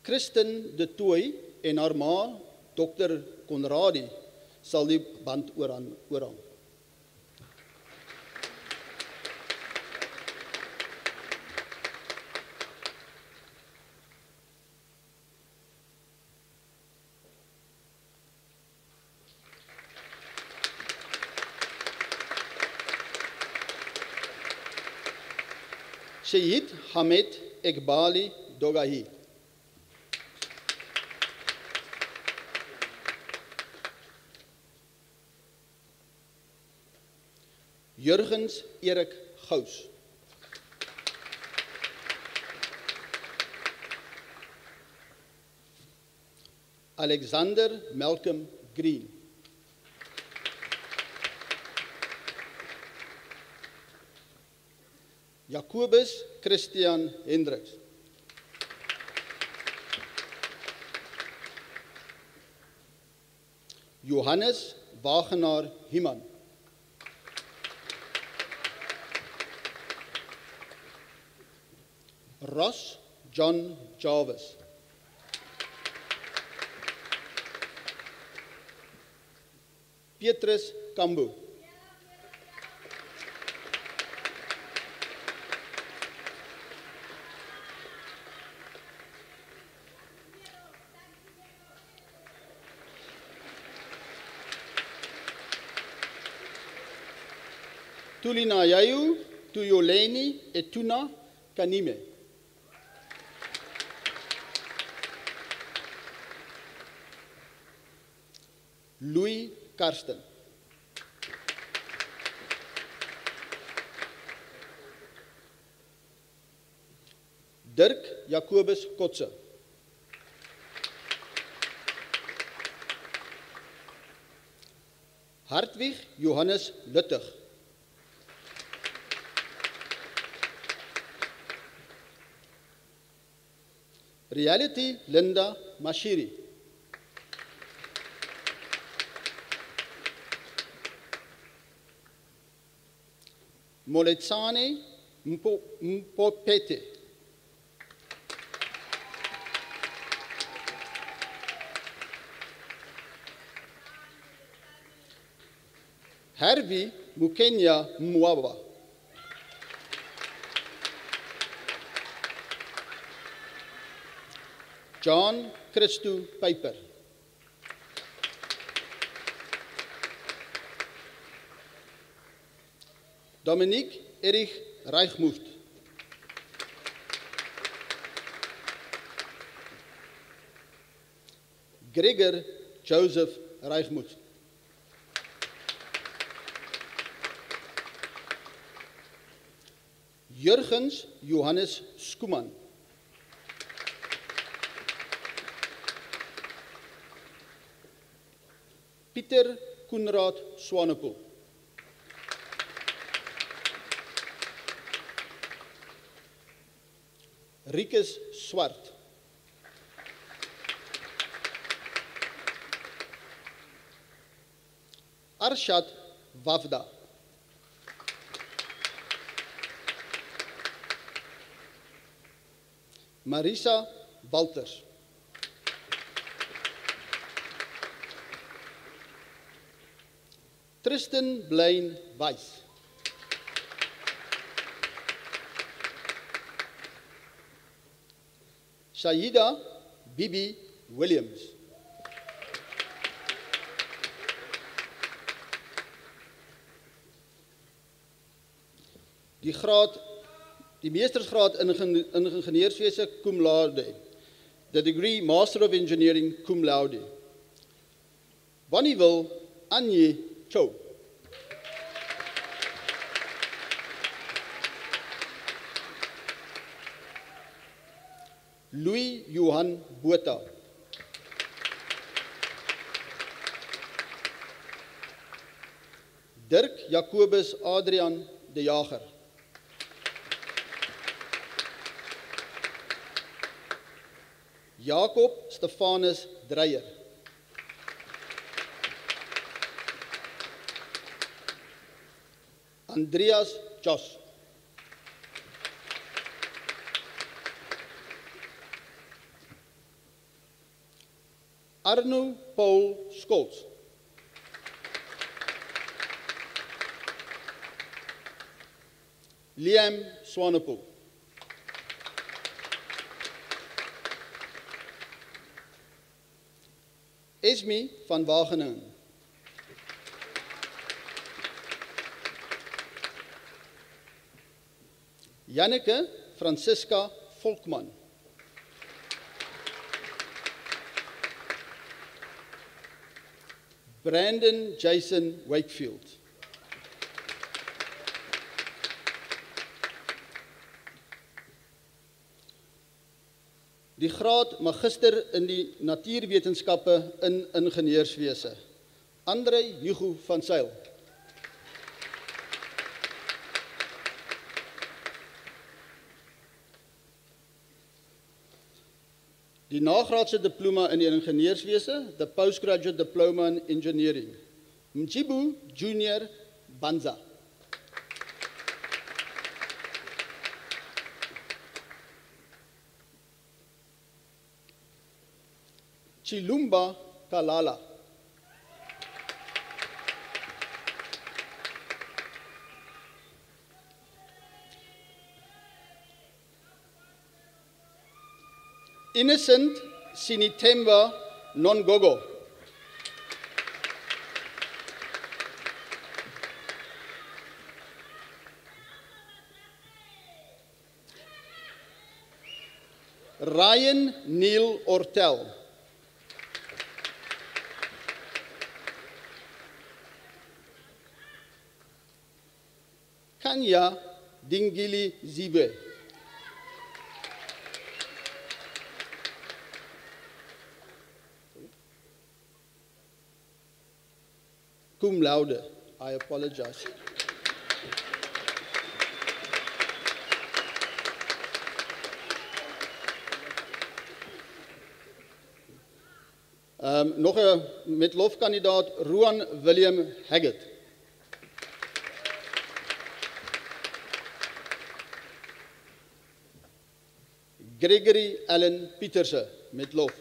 Kristen de Tooi en haar ma, Dr. Conradi, sal die band oorhang. Syed Hamed Ekbali Dogahi. Jurgens Erik Gous. Alexander Malcolm Green. Jacobus Christian Hendricks. Johannes Wagenaar Human. Ross John Jarvis. Petrus Kambu. Tulina Yayu, Tuyoleni Etuna Kanime. Louis Karsten. Dirk Jacobus Kotze. Hartwig Johannes Luttig. Reality Linda Mashiri. Moletsane Mpopete. Harvey Mukenya Mwaba. John Christu Piper. Dominique Erich Reichmuth. Gregor Joseph Reichmuth. Jurgens Johannes Skuman. Pieter Koenraad Swanepoel. Rikus Swart. Arshad Wafda. Marisa Walters. Tristan Blaine Weiss. Saida Bibi Williams. Die meestersgraad in ingenieurswese cum laude. The degree Master of Engineering cum laude. Bonnieville Anye Cho. Louis Johan Botha. Dirk Jacobus Adrian de Jager. Jacob Stefanus Dreyer. Andreas Jos. Arno Paul Scholz. Liam Swanepoel. Esme van Wageningen. Janneke Francisca Volkman. Brandon Jason Wakefield. Die graad magister in die natuurwetenskappe in ingenieurswese. Andre Hugo van Zyl. Die nagraadse diploma in die ingenieurswese, the postgraduate diploma in engineering. Mjibu Junior Banza. Chilumba Kalala. Innocent Sinitemba Nongogo. Ryan Neil Ortel. Kanya Dingili Zibe. Cum laude. I apologize. Nog 'n met lofkandidaat Roan William Haggett. Gregory Allen Pieterse met lof.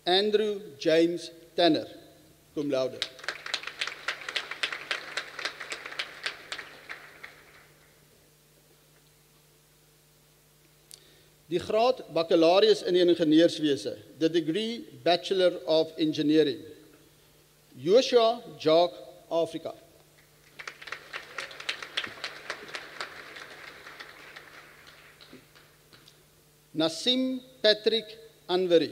Andrew James Tanner, cum laude. Die graad baccalaureus in ingenieurswese, the degree Bachelor of Engineering. Joshua Jacques Afrika. Nassim Patrick Anveri.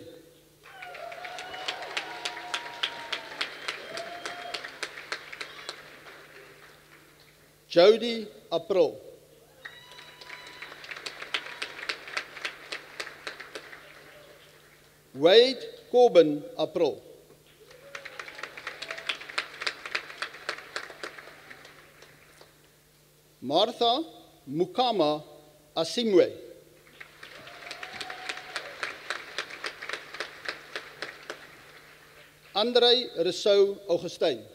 Jody April. Wade Corbin April. Martha Mukama Asimwe. Andrei Rousseau Augustijn.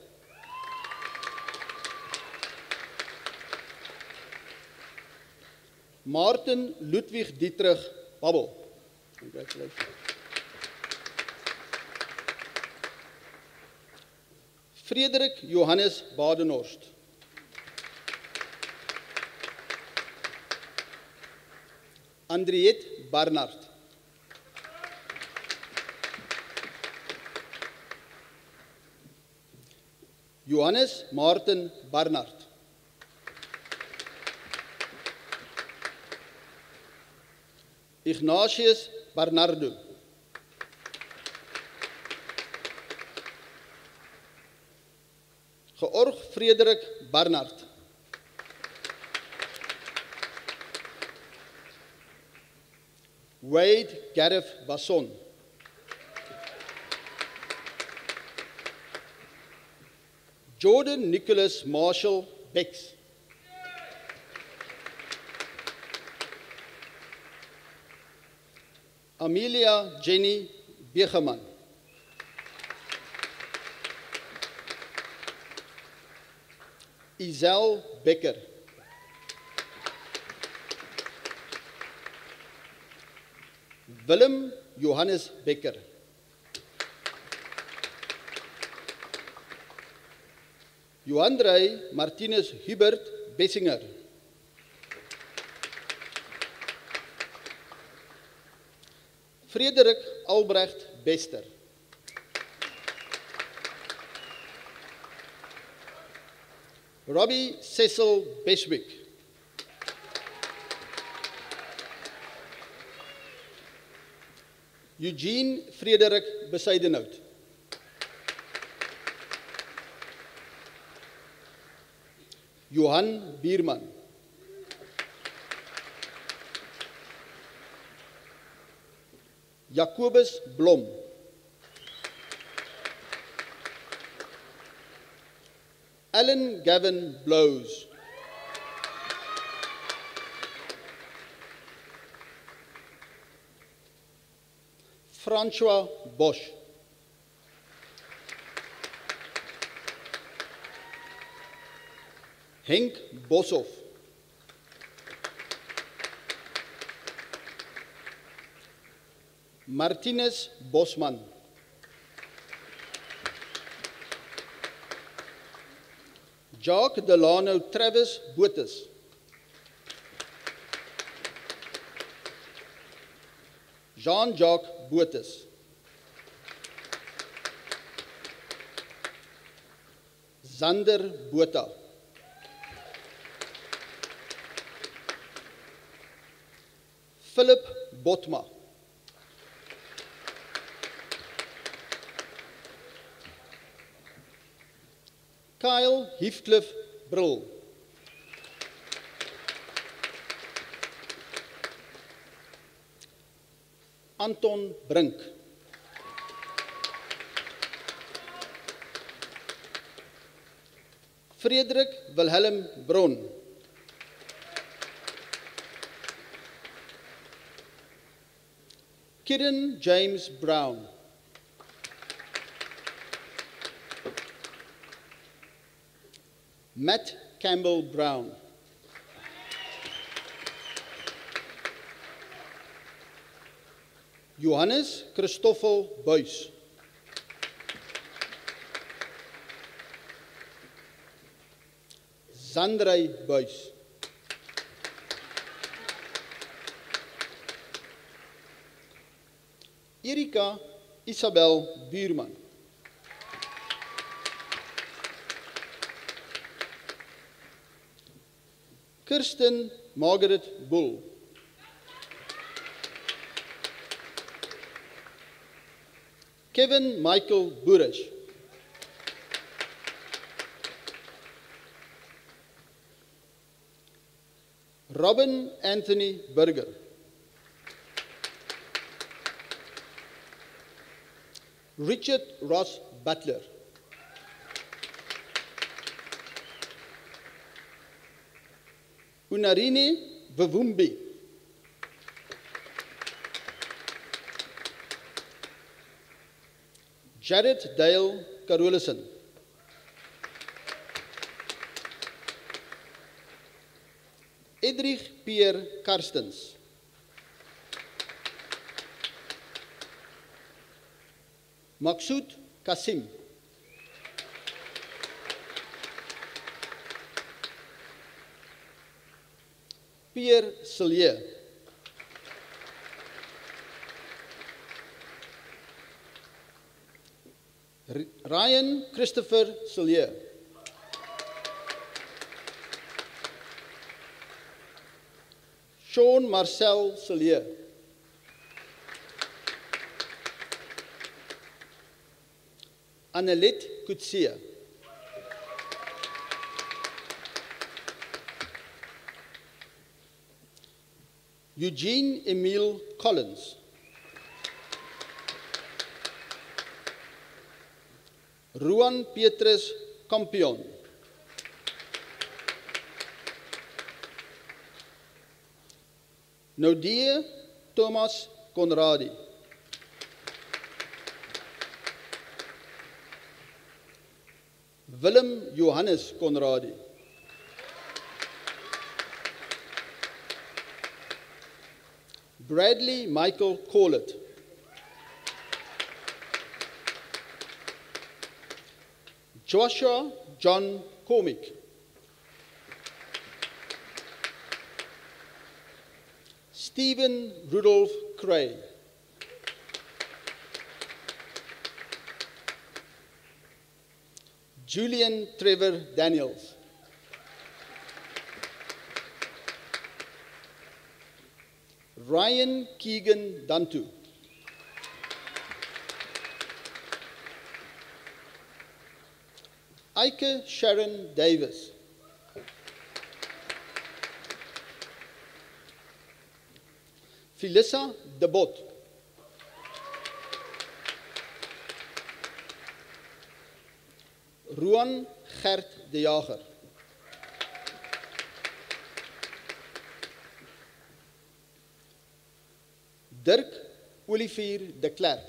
Martin Ludwig Dietrich Babbel. Congratulations. Frederik Johannes Badenhorst. Andriette Barnard. Johannes Martin Barnard. Ignatius Bernardo. Georg Frederik Barnard. Wade Gareth Basson. Jordan Nicholas Marshall Bex. Amelia Jenny Begeman. Isel Becker. Willem Johannes Becker. Johandrey Martinus Hubert Bessinger. Frederik Albrecht Bester. Robbie Cecil Beswick. Eugene Frederik Besuidenhout. Johan Bierman. Jacobus Blom. Alan Gavin Blows. Francois Bosch. Henk Boshoff. Martinus Bosman. Jacques Delano Travis Botes. Jean-Jacques Botes. Zander Botha. Philip Botma. Kyle Heathcliff Brill. Anton Brink. Frederik Wilhelm Bron. Kieran James Brown. Matt Campbell Brown. Johannes Christoffel Buys. Zandrey Buys. Erika Isabel Buurman. Kirsten Margaret Bull. Kevin Michael Boerish. Robin Anthony Burger. Richard Ross Butler. Unarini Vavumbi. Jared Dale Carolison. Edrich Pierre Karstens. Maksud Kasim. Pierre Sillier. Ryan Christopher Sillier. Sean Marcel Sillier. Annelette Coetzee. Eugene Emile Collins. Ruan Petrus Campion. Nodie Thomas Conradi. Willem Johannes Conradi. Bradley Michael Collett. Joshua John Comic. Stephen Rudolph Cray. Julian Trevor Daniels. Ryan Keegan Dantu. Eike Sharon Davis. Felissa de Bot. Roan Gert de Jager. Dirk Olivier de Klerk.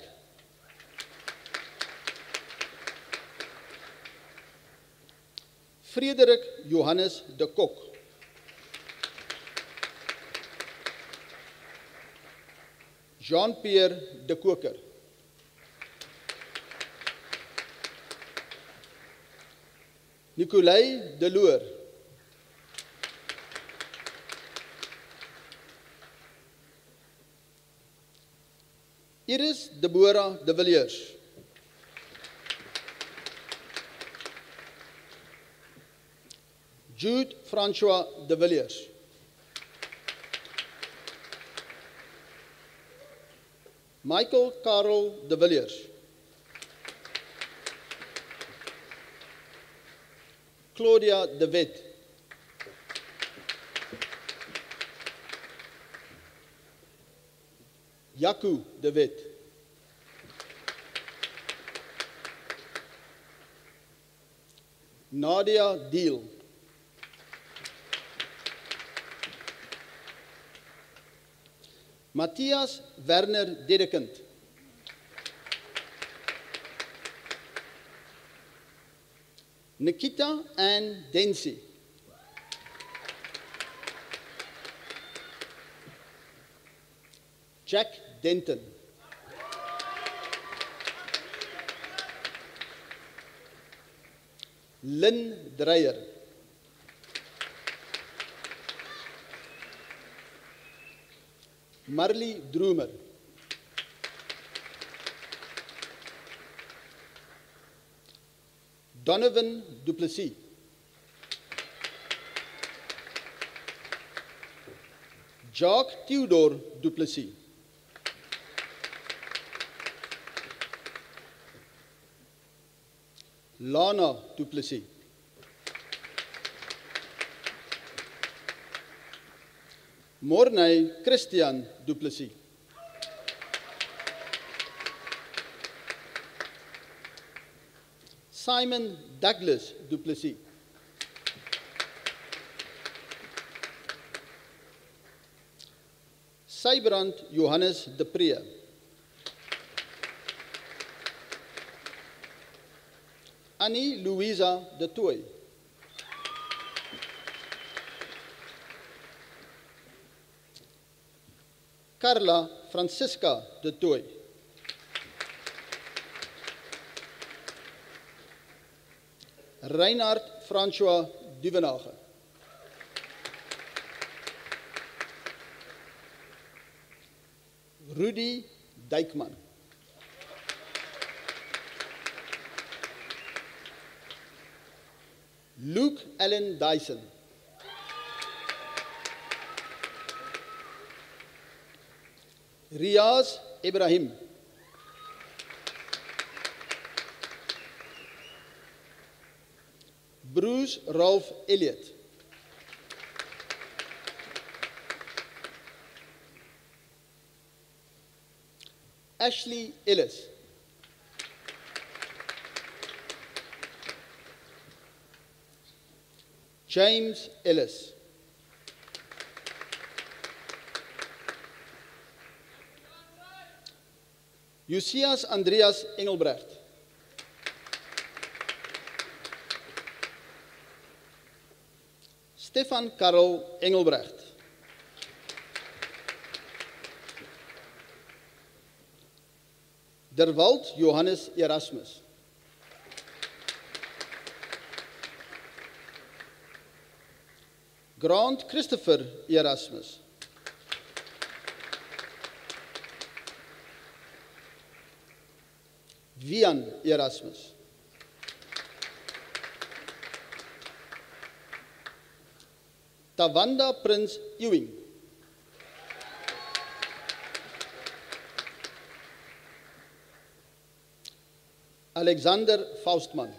Frederik Johannes de Kok. Jean-Pierre de Koker. Nicolai de Loer. Iris Deborah de Villiers. Jude François de Villiers. Michael Karel de Villiers. Claudia de Wet. Jaco de Wet. Nadia Deal. Matthias Werner Dedekind. Nikita Ann Densi. Jack Denton. Lynn Dreyer. Marley Droomer. Donovan Duplessis. Jacques Theodore Duplessis. Lana Duplessis. Mornay Christian Duplessis. Simon Douglas Duplessis. Sybrand Johannes de Pre. Annie Louisa de Toy. Carla Francisca de Toy. Reinhard François Duvenage. Rudy Dijkman. Luke Allen Dyson. Riaz Ibrahim. Bruce Ralph Elliott. Ashley Ellis. James Ellis. Josias Andreas Engelbrecht. Stefan Karel Engelbrecht. Derwald Johannes Erasmus. Grant Christopher Erasmus. Vian Erasmus. Tawanda Prince Ewing. Alexander Faustman.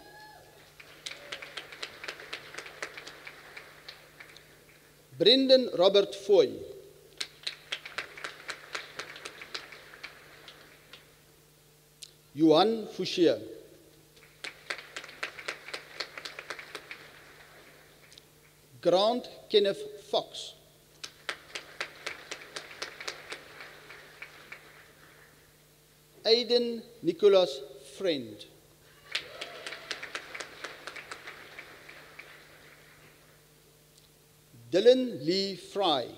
Brendan Robert Foy. Johan Fouchier. Grant Kenneth Fox. Aiden Nicholas Friend. Dylan Lee Fry.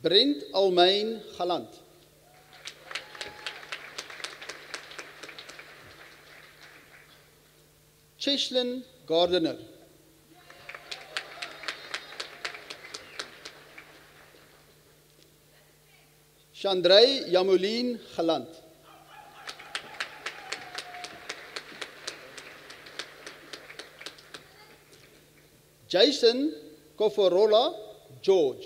Brent Almein Galant. Cheslin Gardiner. Chandray Yamuleen Galant. Jason Koforola George.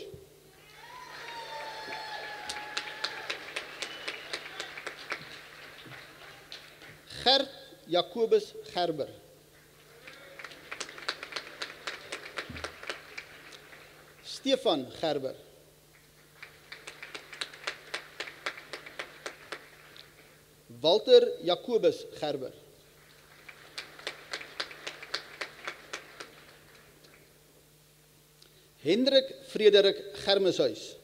Gert Jacobus Gerber. Stefan Gerber. Walter Jacobus Gerber. Hendrik Frederik Germeshuis.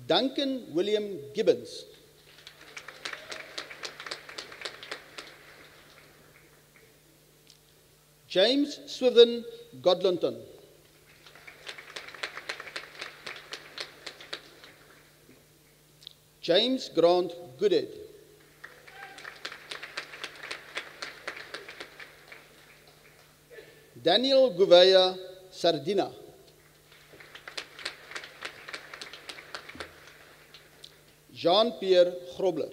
Duncan William Gibbons. James Swithin Godlonton. James Grant Goodhead. Daniel Gouveia Sardina. Jean-Pierre Grobler.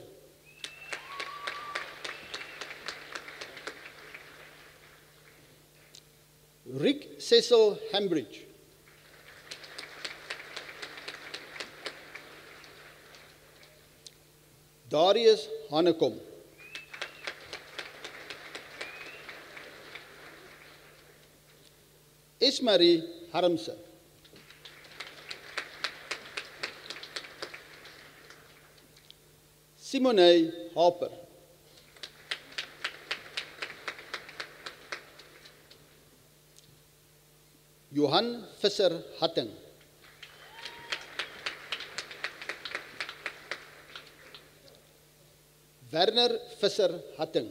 Rick Cecil Hambridge. Darius Hanekom. Ismarie Harmse. Simone Harper. Johan Visser Hatting. Werner Visser Hatting.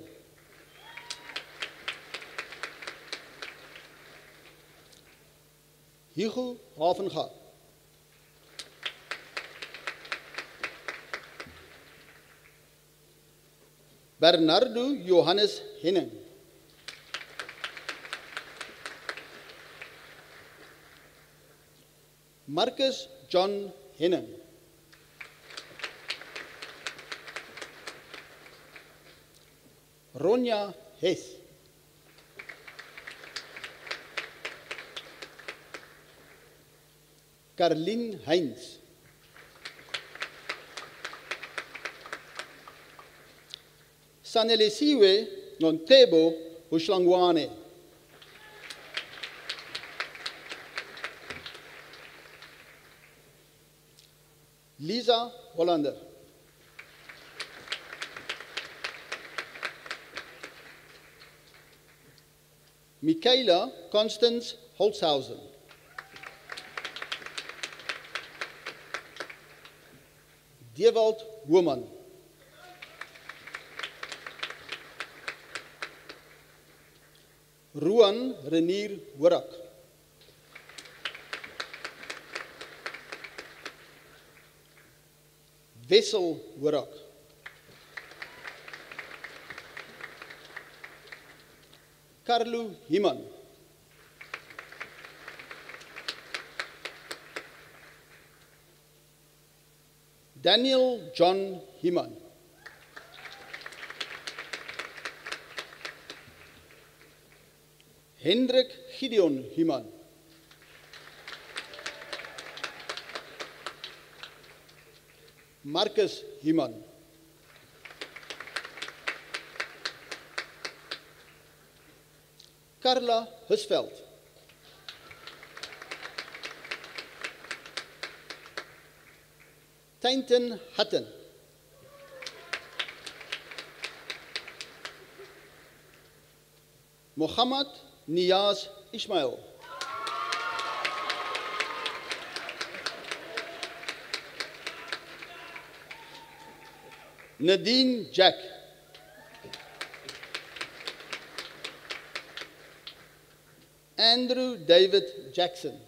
Hugo Havenga. Bernardo Johannes Henning. Marcus John Henning. Ronja Hess. Carlien Heinz. Sanelisiwe Nontebo Bushlangwane. Lisa Hollander. Michaela Constance Holzhausen. Dewald Woeman. Ruan Renier Horak. Wessel Horak. Carlo Himan. Daniel John Himan. Hendrik Gideon Himan. Marcus Himan. Carla Husveld. Tainton Hutton. Mohammed Niaz Ismail. Nadine Jack. Andrew David Jackson.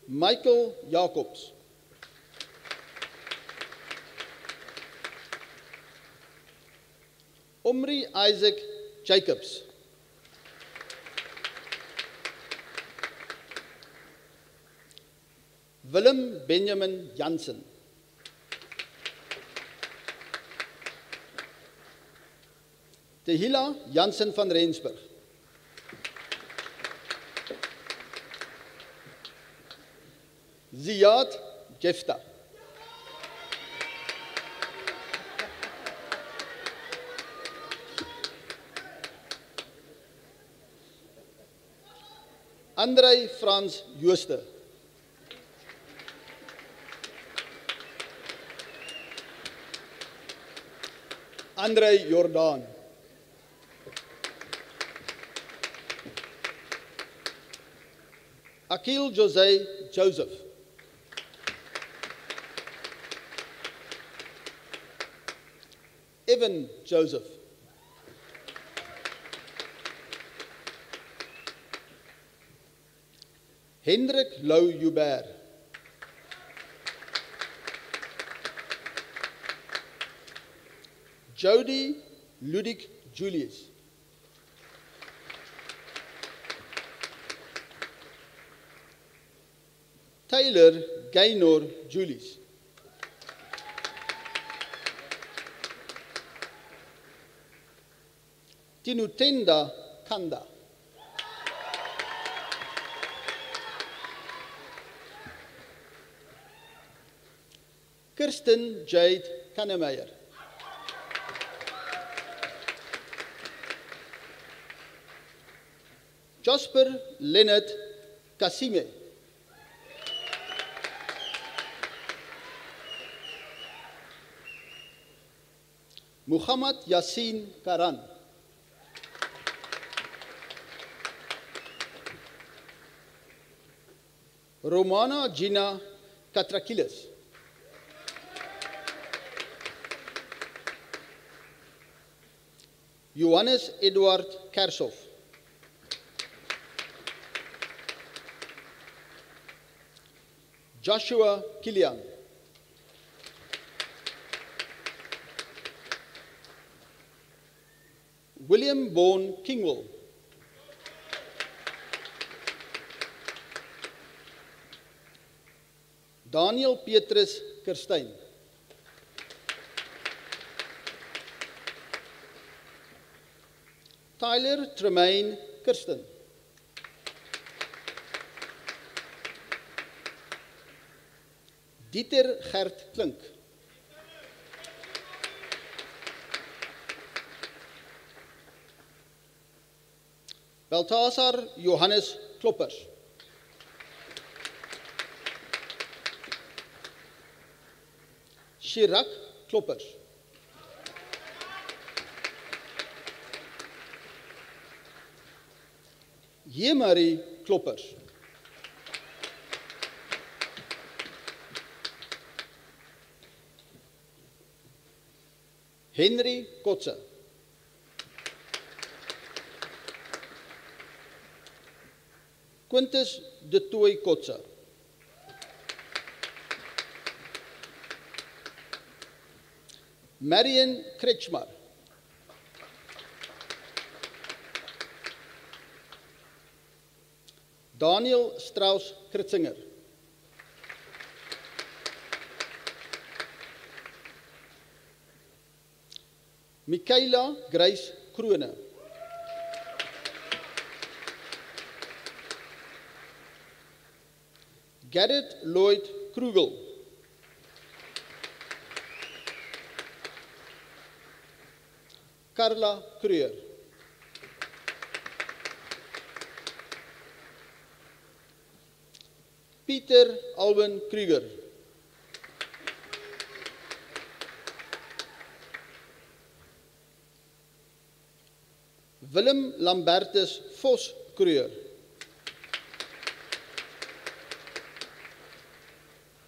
Michael Jacobs. Omri Isaac Jacobs. Willem Benjamin Jansen. Tehila Jansen van Rensburg. Ziad Jefta. Andrei Frans Jooste. Andrei Jordaan. Akil Jose Joseph. Evan Joseph. Hendrik Lou Joubert. Jody Ludik Julius. Taylor Gaynor Julius. Tinutenda Kanda. Kirsten Jade Kannemeyer. Jasper Leonard Kasime. Muhammad Yassin Karan. Romana Gina Katrakilis. Johannes Eduard Kershoff. Joshua Kilian. William Bourne Kingwell. Daniel Petrus Kerstyn. Tyler Tremaine Kirsten. Dieter Gert Klink. Balthasar Johannes Kloppers. Chirac Kloppers. Jemari Kloppers. Henry Kotze. Quintus de Tooi Kotze. Marion Kretschmar. Daniel Strauss Kritzinger. Michaela Grace Kroene. Gerrit Lloyd Krugel. Carla Kreur. Peter Alwin Krieger. Willem Lambertus Vos Kreur.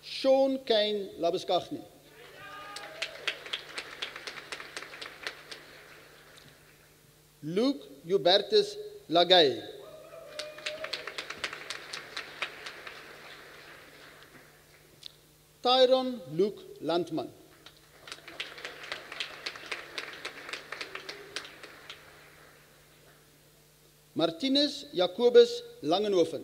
Sean Kane Labuschagne. Luke Hubertus Lagay. Tyron Luke Landman. Martinez Jacobus Langenhoven.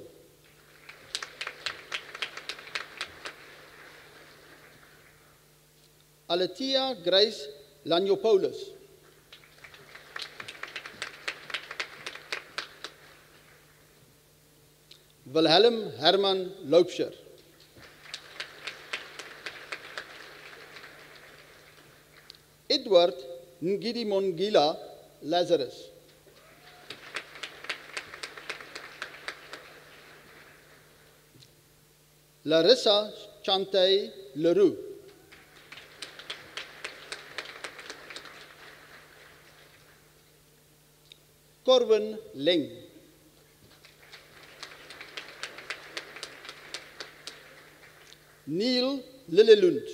Aletia Grace Laniopoulos. Wilhelm Herman Loupscher. Edward Ngidi Mongila Lazarus. Larissa Chantay Leroux. Corwin Leng. Neil Lillelund.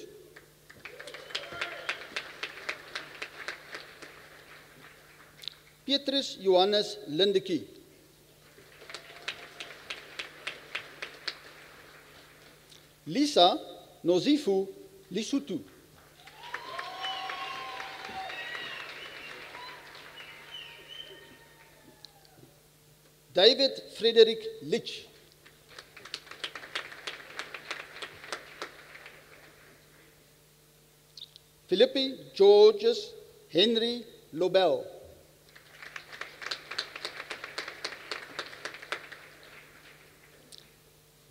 Petrus Johannes Lindekie. Lisa Nozifu Lisutu. David Frederick Litch. Philippi Georges Henry Lobel.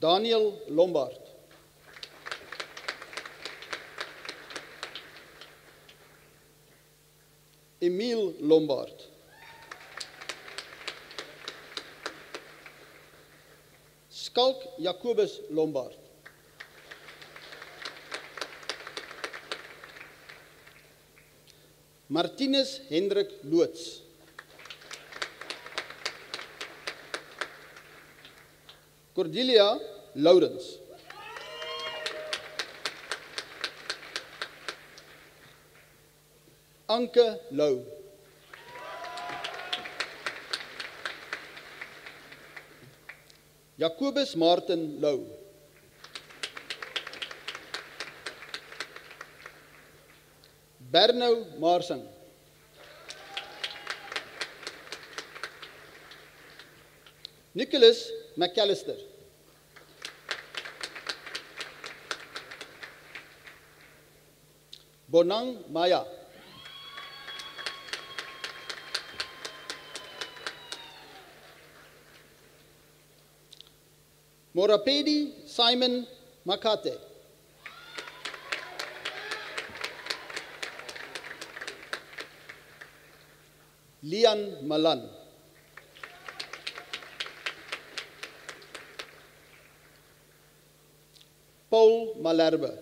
Daniel Lombard. Emile Lombard. Skalk Jacobus Lombard. Martinus Hendrik Loots. Cordelia Lawrence. Anke Lou. Jacobus Martin Lou. Bernou Marsing. Nicholas McAllister. Bonang Maya. Morapedi Simon Makate. Lian Malan. Paul Malherbe.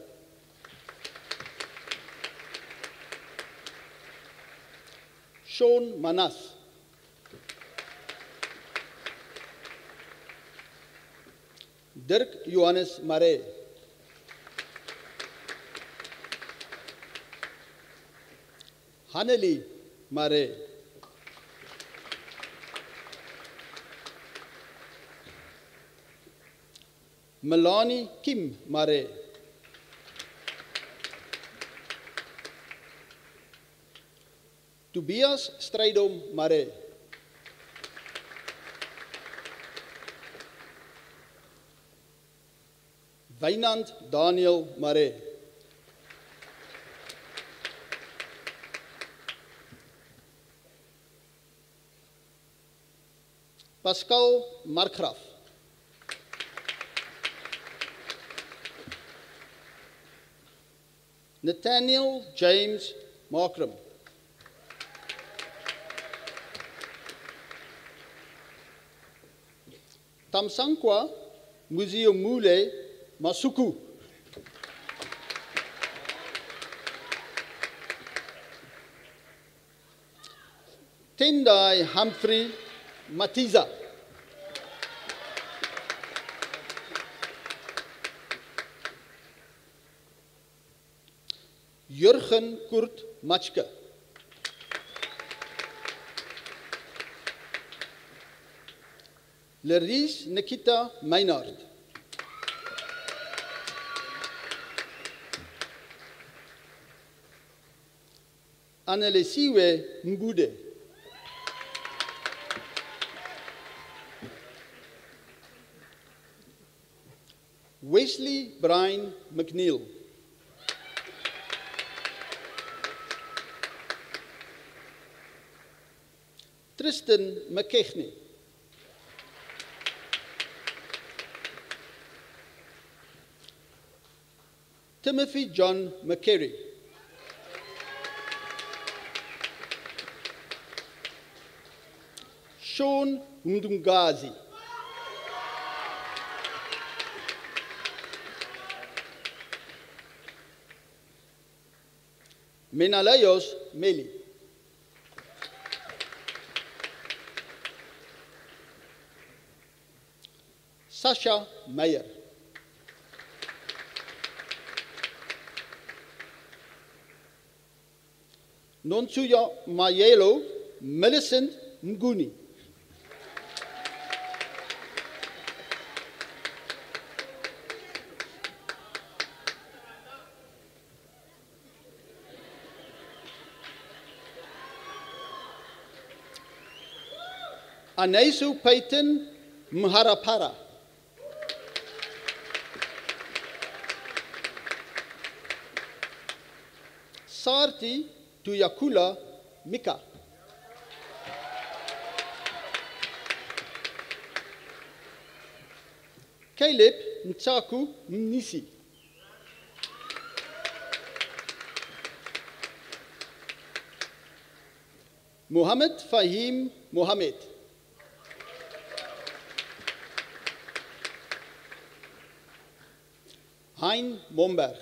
Sean Manas. Dirk Johannes Mare. Haneli Mare. Melanie Kim Mare. Tobias Strydom Mare. Wynand Daniel Mare. Pascal Markgraf. Nathaniel James Markram. Tamsankwa Muziumule Masuku. Tendai Humphrey Matiza. Jurgen Kurt Matschke. Lerice Nikita Meinard. Annelisiwe Mbude. Wesley Brian McNeil. Tristan McKechnie. Timothy John McCary. Sean Mdungazi. Menalayos Meli. Sasha Meyer. Nonsuya Mayelo Millicent Nguni. Anaisu Payton Mharapara. Sarti Tuyakula Mika. Caleb Nchaku Mnisi. Mohammed Fahim Mohammed. Hein Momberg.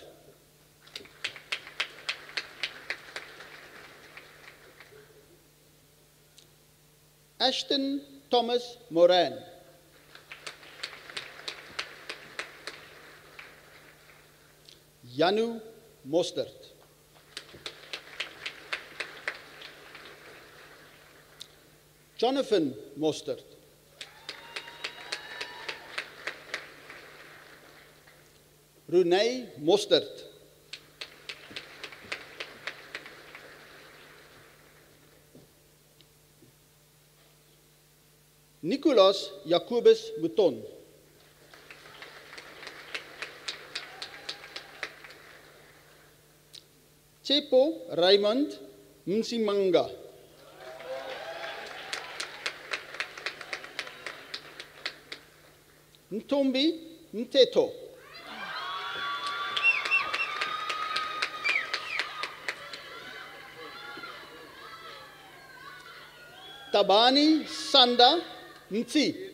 Ashton Thomas Moran. Janu Mostert. Jonathan Mostert. Renee Mostert. Nicolas Jacobus Mouton. Chepo Raymond Msimanga. Ntombi Mteto. Tabani Sanda Mtsi.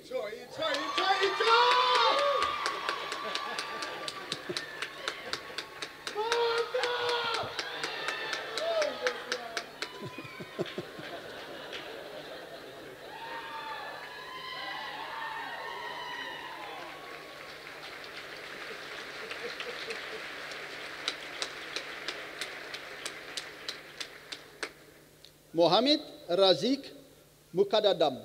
Mohammed Razik Mukadadam.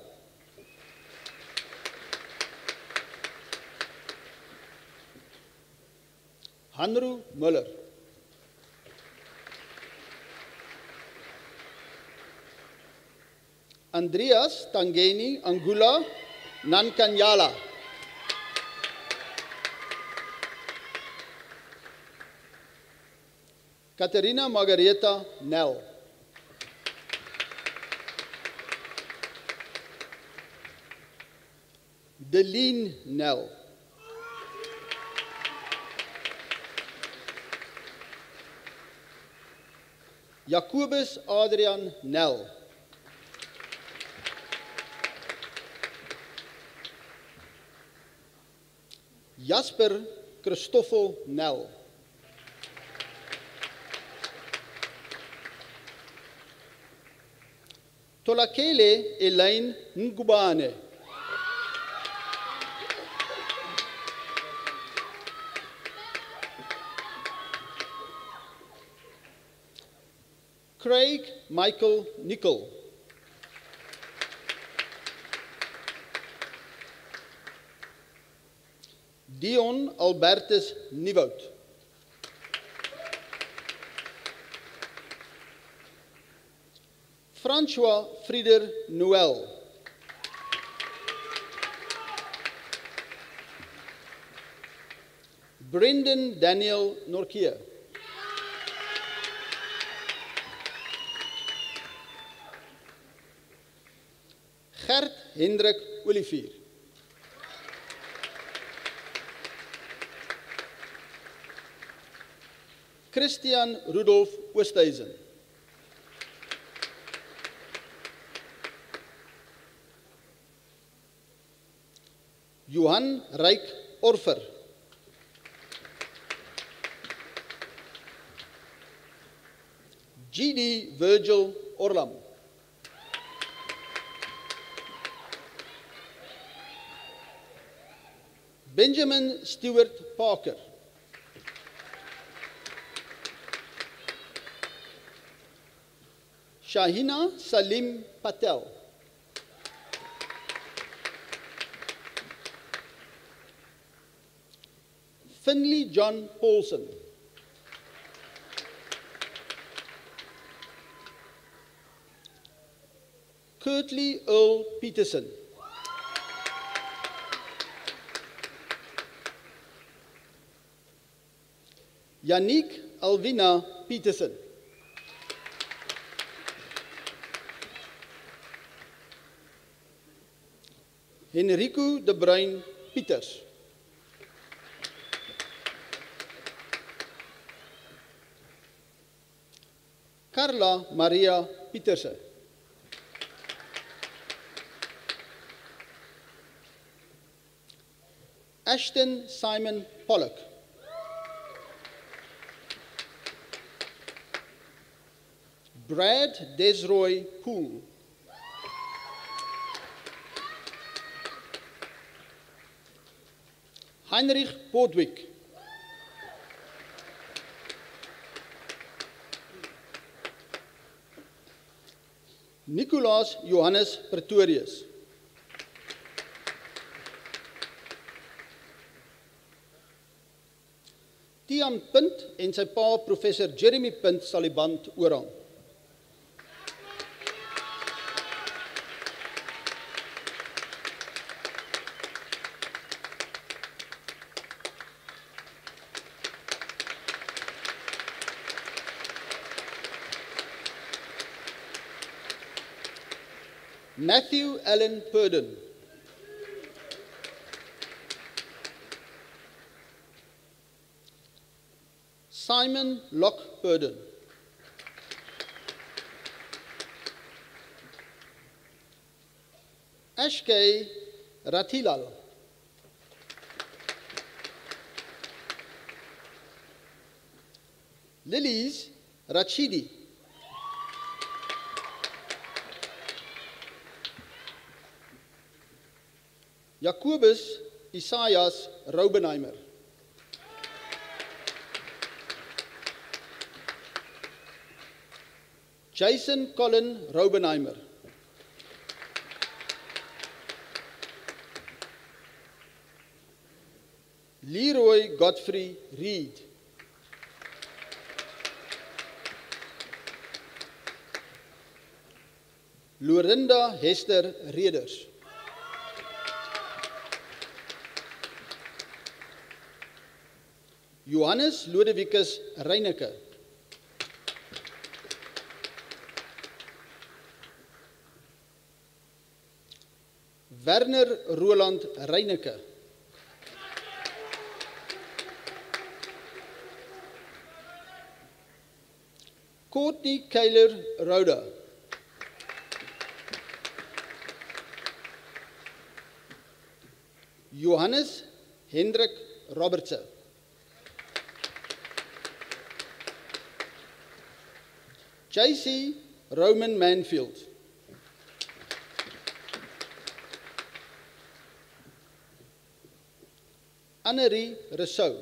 Hanru Muller. Andreas Tangeni Angula Nankanyala. Katerina Margareta Nel. Deline Nel. Jacobus Adrian Nel. Jasper Christoffel Nel. Tolakele Elaine Ngubane. Craig Michael Nicol. Dion Albertus Nieuwoud. François Frieder Noël. Brendan Daniel Norkia. Gert Hendrik Olivier. Christian Rudolf Oosthuizen. Johan Ryk Orfer. GD Virgil Orlam. Benjamin Stewart Parker. Shahina Salim Patel. Finley John Paulson. Kurtley Earl Peterson. Yannick Alvina Peterson. Henrico de Bruin Pieters. Carla Maria Pieterse. Ashton Simon Pollock. Brad Desroy Poole. Heinrich Bodwick. Nicolaas Johannes Pretorius. Tian Punt en sy pa professor Jeremy Punt sal die band oorhang. Matthew Allen Purden. Simon Lockburden. Ashkay Ratilal. Lilies Rachidi. Jacobus Isaias Raubenheimer. Jason Colin Raubenheimer. Leroy Godfrey Reed. Lorinda Hester Reders. Johannes Lodewicus Reineke. Werner Roland Reineke. Courtney Keiler Roda. Johannes Hendrik Robertse. JC Roman Manfield. Annerie Rousseau.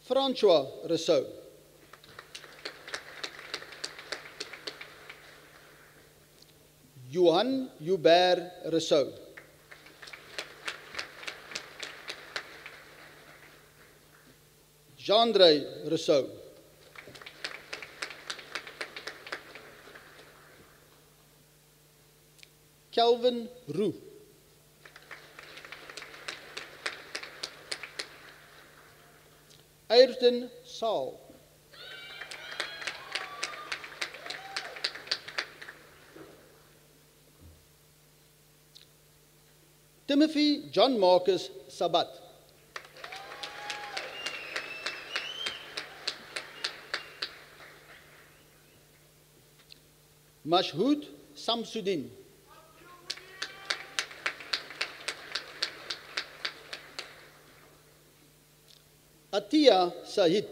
François Rousseau. Johan Hubert Rousseau. Jean-André Rousseau. Kelvin Roux. Ayrton Saul. Timothy John Marcus Sabat. Mashhood Samsudin. Atia Sahid.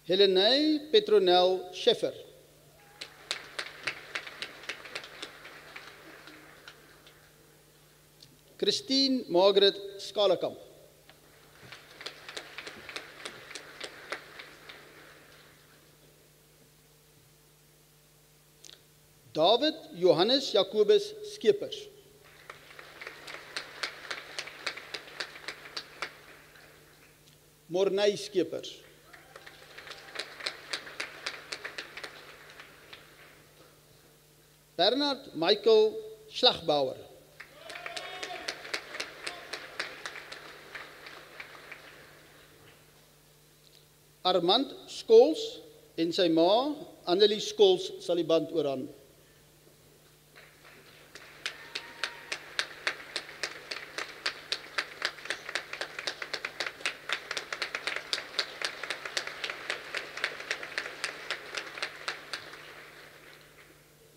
Helene Petronel Scheffer. Christine Margaret Skalakamp. David Johannes Jacobus Skeepers. Morney Skeepers. Bernard Michael Schlagbauer. Armand Scholes en sy ma, Annelie Scholes, sal die band oorhandig.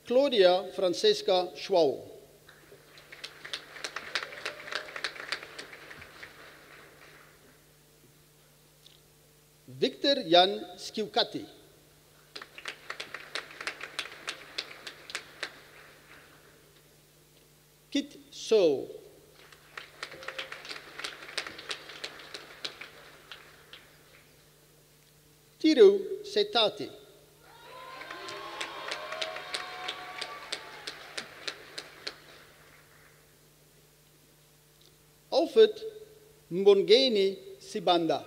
Claudia Francesca Schwal. Victor Jan Skiukati. Kit Searle. Tiru Setati. Alfred Mbongeni Sibanda.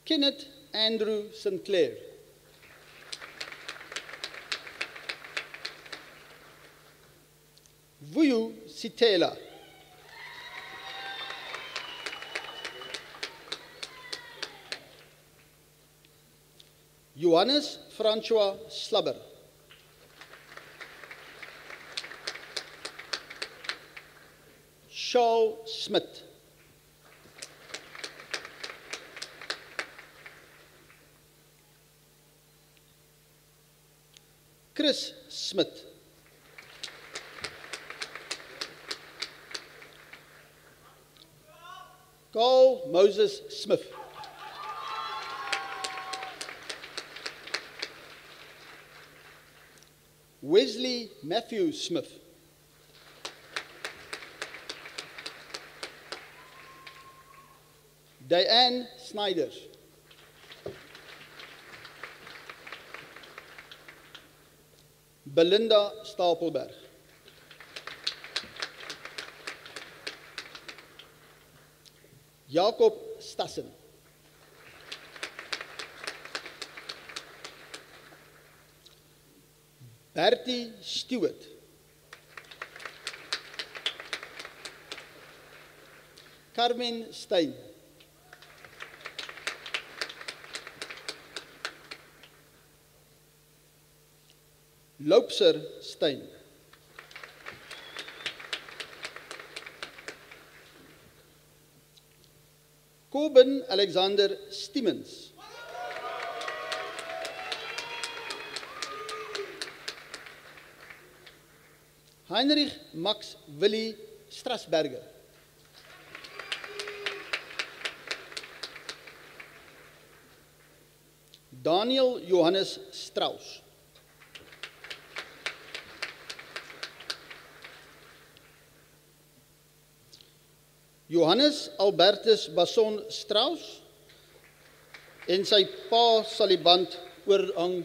Kenneth Andrew Sinclair. Vuyu Sitela. Johannes François Slabber. Charles Smit. Chris Smit. Carl Moses Smith. Wesley Matthew Smith. Diane Snyder. Belinda Stapelberg. Jacob Stassen. Bertie Stewart. Carmen Stein. Loupser Stein. Coben Alexander Stiemens. Heinrich Max Willy Strasberger. Daniel Johannes Strauss. Johannes Albertus Basson Strauss en sy pa sal die band oorhang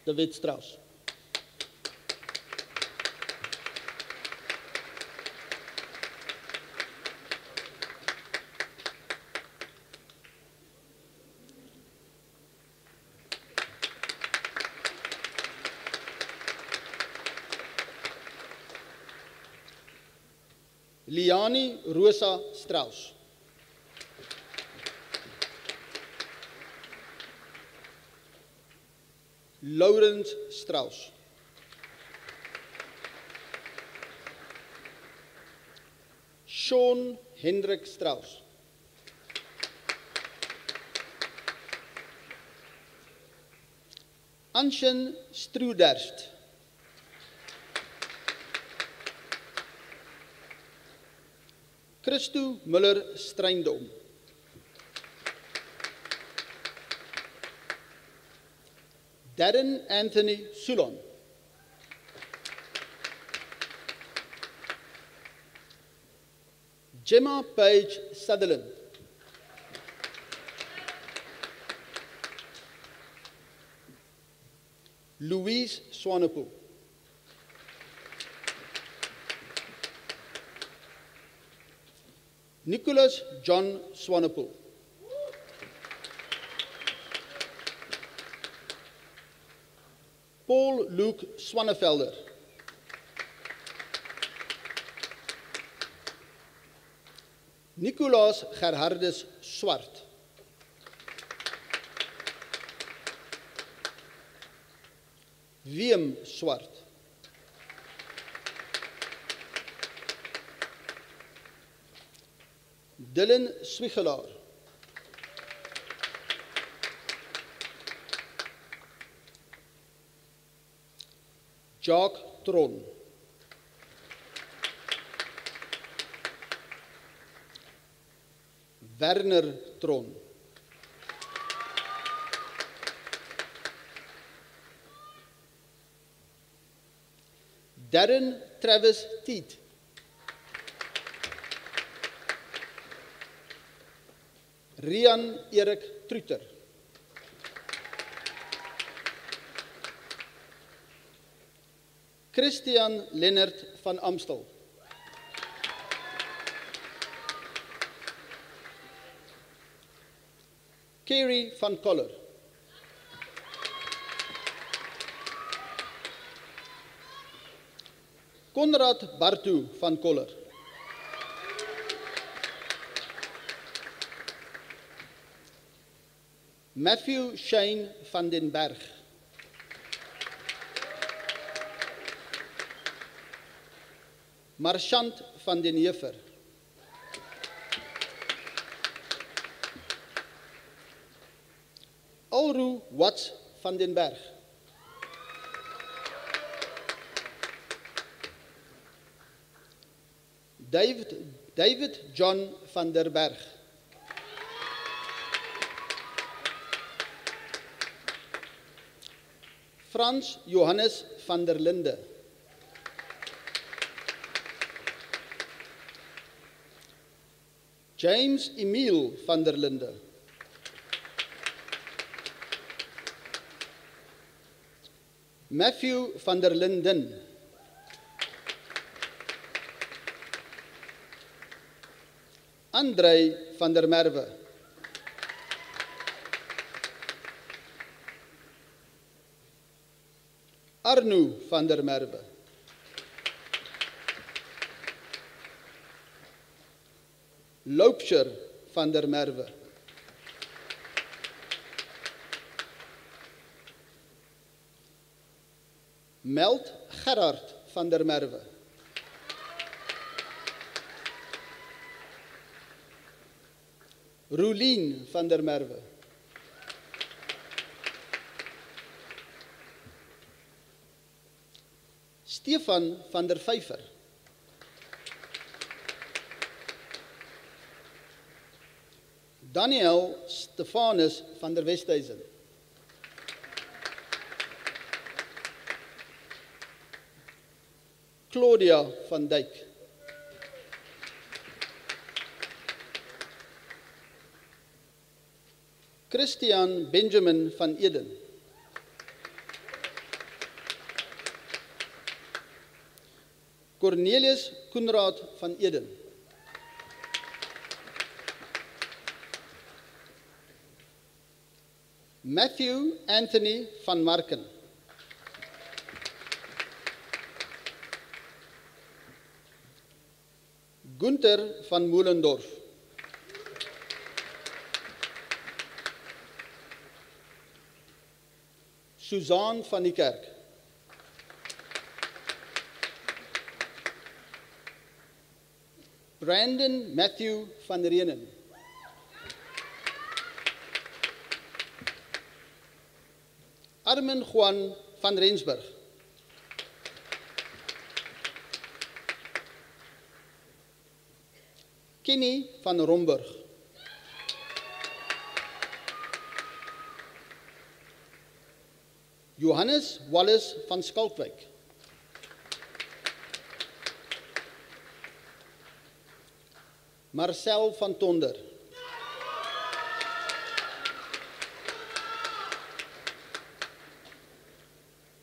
de Wet Strauss. Liani Rosa Strauss. Laurens Strauss. Sean Hendrik Strauss. Anshin Struderst. Christo Muller Streindom. Darren Anthony Sulon. Gemma Page Sutherland. Louise Swanepoel. Nicholas John Swanepoel. Paul Luke Swanevelder. Nicolaas Gerhardus Swart. Wiem Swart. Dylan Swigelaar. Jacques Tron. Werner Tron. Darren Travis Teet. Rian Erik Truter. Christian Lennart van Amstel. Kerry van Koller. Konrad Bartu van Koller. Matthew Shane van den Berg. Marchant van den Heever. Alru Watts van den Berg. David John van der Berg. Frans Johannes van der Linde. James Emile van der Linde. Matthew van der Linden. André van der Merwe. Arno van der Merwe. Loupsher van der Merwe. Meld Gerard van der Merwe. Roelien van der Merwe. Stefan van der Vyver. Daniel Stefanus van der Westhuizen. Claudia van Dijk. Christian Benjamin van Eden. Cornelius Koenraad van Eden. Matthew Anthony van Marken. Gunther van Moelendorf. Suzanne van die Kerk. Brandon Matthew van Renen. Armin Juan van Rensburg. Kenny van Romburg. Johannes Wallace van Skalkwyk. Marcel van Tonder.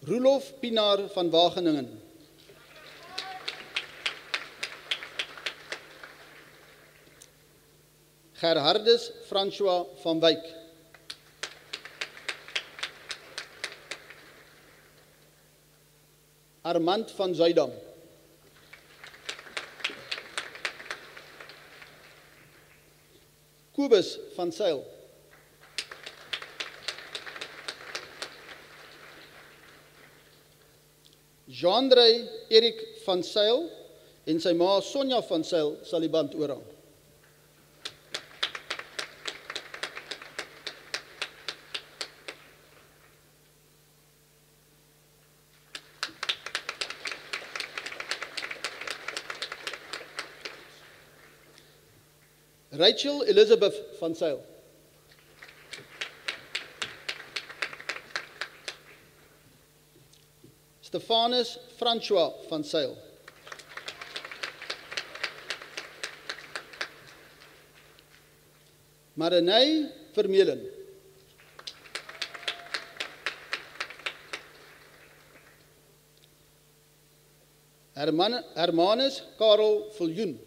Roelof Pinaar van Wageningen. Gerhardus François van Wyk. Armand van Zuidam. Kobus van Sail. Jean-André Erik van Sail en sy ma Sonja van Sail sal die band oorhang. Rachel Elizabeth van Sail. Stefanus François van Sail. Marinay Vermeulen. Hermanus Karel Viljoen.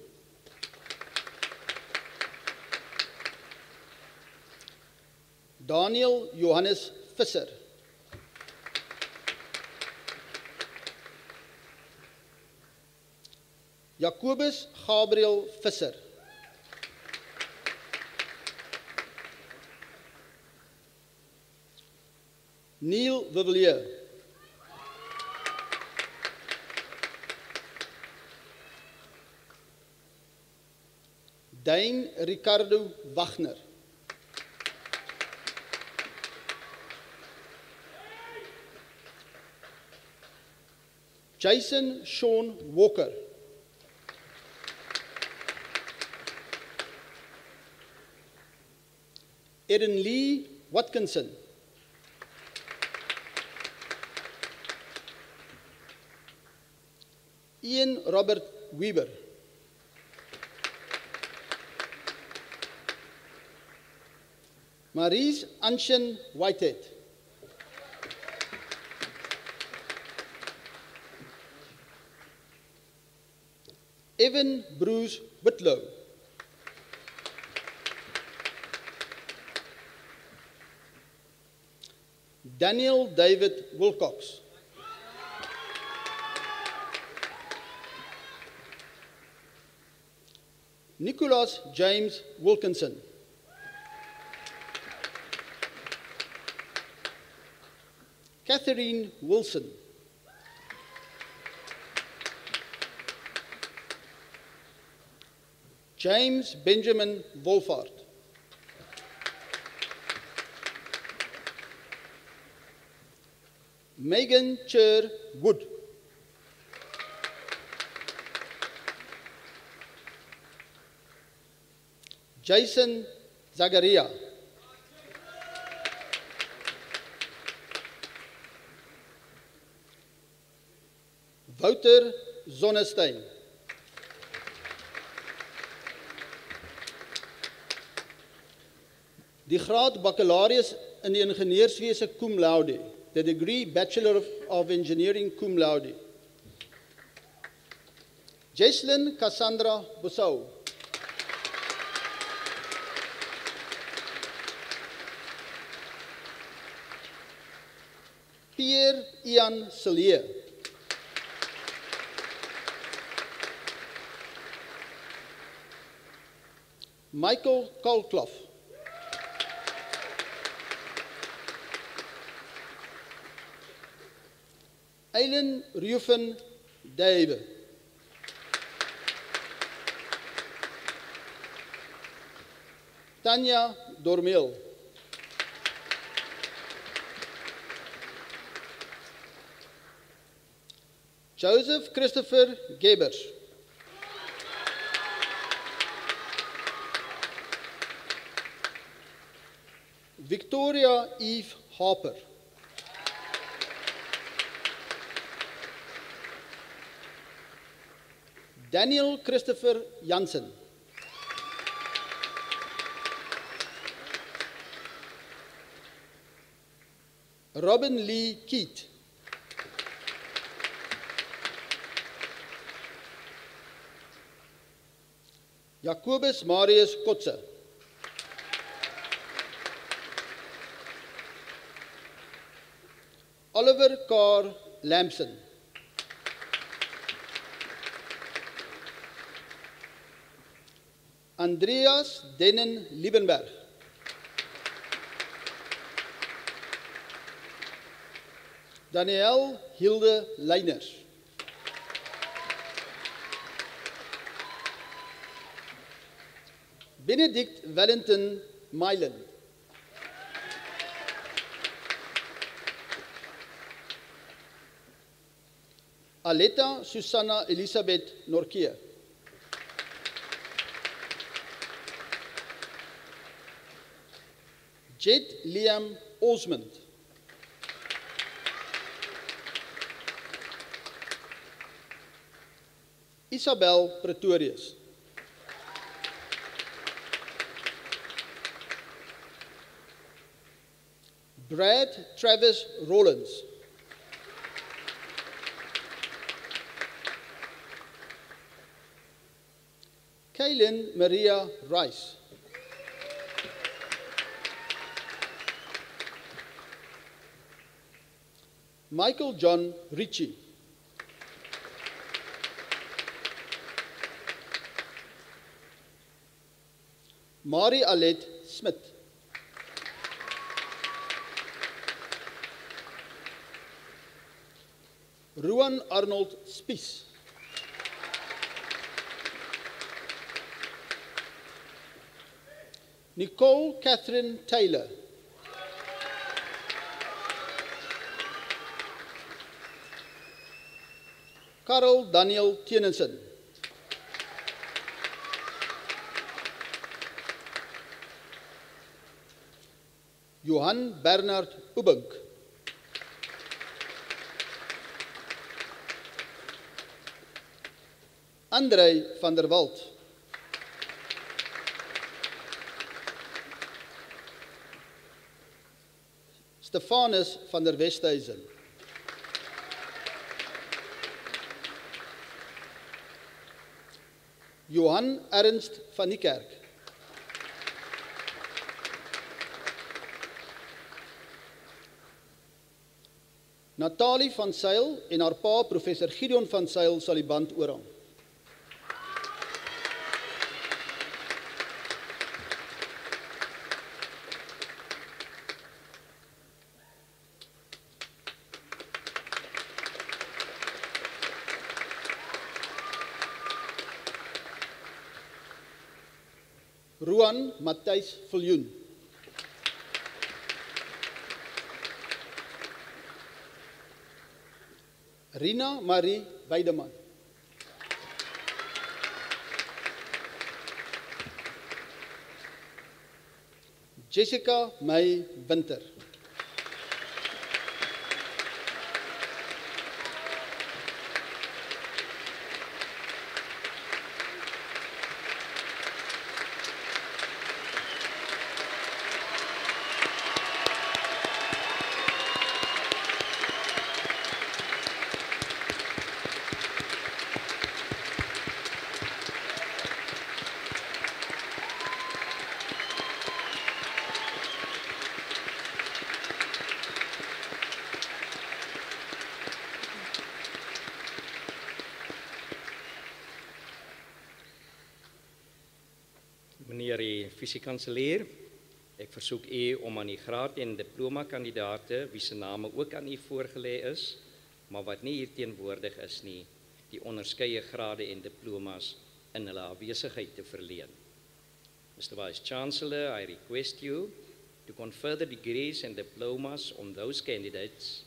Daniel Johannes Visser. Jacobus Gabriel Visser. Neil Vivillier. Dane Ricardo Wagner. Jason Sean Walker. Erin Lee Watkinson. Ian Robert Weber. Maurice Anshin Whitehead. Evan Bruce Whitlow. Daniel David Wilcox. Nicholas James Wilkinson. Catherine Wilson. James Benjamin Wolfhard. Megan Cher Wood. Jason Zagaria. Wouter Zonnestein. Die graad baccalaureus in die ingenieurswese cum laude, the degree Bachelor of Engineering cum laude. Jesslyn Cassandra Boussaou. Pierre Ian Sillier. Michael Kolkloff. Eileen Rufen Dave. Tanya Dormil. Joseph Christopher Gebers. Victoria Eve Harper. Daniel Christopher Jansen. Robin Lee Keat. Jacobus Marius Kotze. Oliver Carr Lampson. Andreas Dennen Liebenberg. Danielle Hilde Leiners. Benedict Wellington Mylan. Aletta Susanna Elisabeth Norkier. Jed Liam Osmond. Isabel Pretorius. Brad Travis Rollins. Kaylin Maria Rice. Michael John Ritchie. Marie Alette Smith. Ruan Arnold Spies. Nicole Catherine Taylor. Karel Daniel Tienensen. Johan Bernard Ubink. André van der Walt. Stefanus van der Westhuizen. Johan Ernst van Niekerk. Natalie van Zyl en haar pa professor Gideon van Zyl sal die band oorhang. Ruan Matthijs Viljoen. Rina Marie Weideman. Jessica May Winter. Meneer die visiekanselier, ek versoek u om aan die graad en diploma kandidaate wie se name ook aan u voorgelê is, maar wat nie hier teenwoordig is nie, die onderskeie grade en diplomas in hulle afwesigheid te verleen. Mr. Vice Chancellor, I request you to confer the degrees and diplomas on those candidates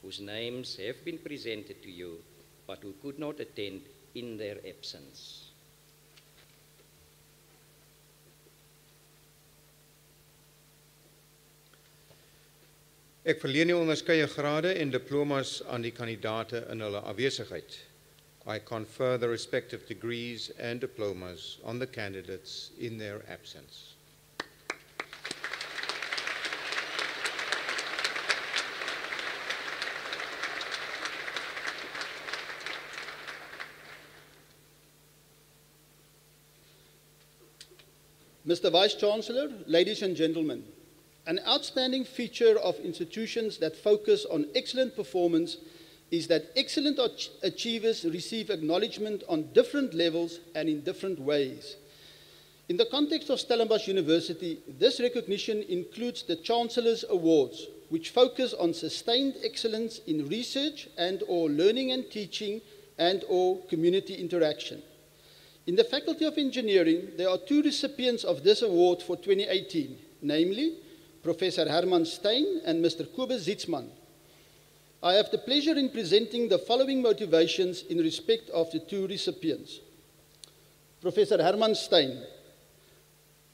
whose names have been presented to you, but who could not attend in their absence. Ek verleen die onderskeie grade en diplomas aan die kandidate in hulle afwesigheid. I confer the respective degrees and diplomas on the candidates in their absence. Mr. Vice Chancellor, ladies and gentlemen, an outstanding feature of institutions that focus on excellent performance is that excellent achievers receive acknowledgement on different levels and in different ways. In the context of Stellenbosch University, this recognition includes the Chancellor's Awards, which focus on sustained excellence in research and/or learning and teaching and/or community interaction. In the Faculty of Engineering, there are two recipients of this award for 2018, namely Professor Herman Steyn and Mr. Kobus Zietsman. I have the pleasure in presenting the following motivations in respect of the two recipients. Professor Herman Steyn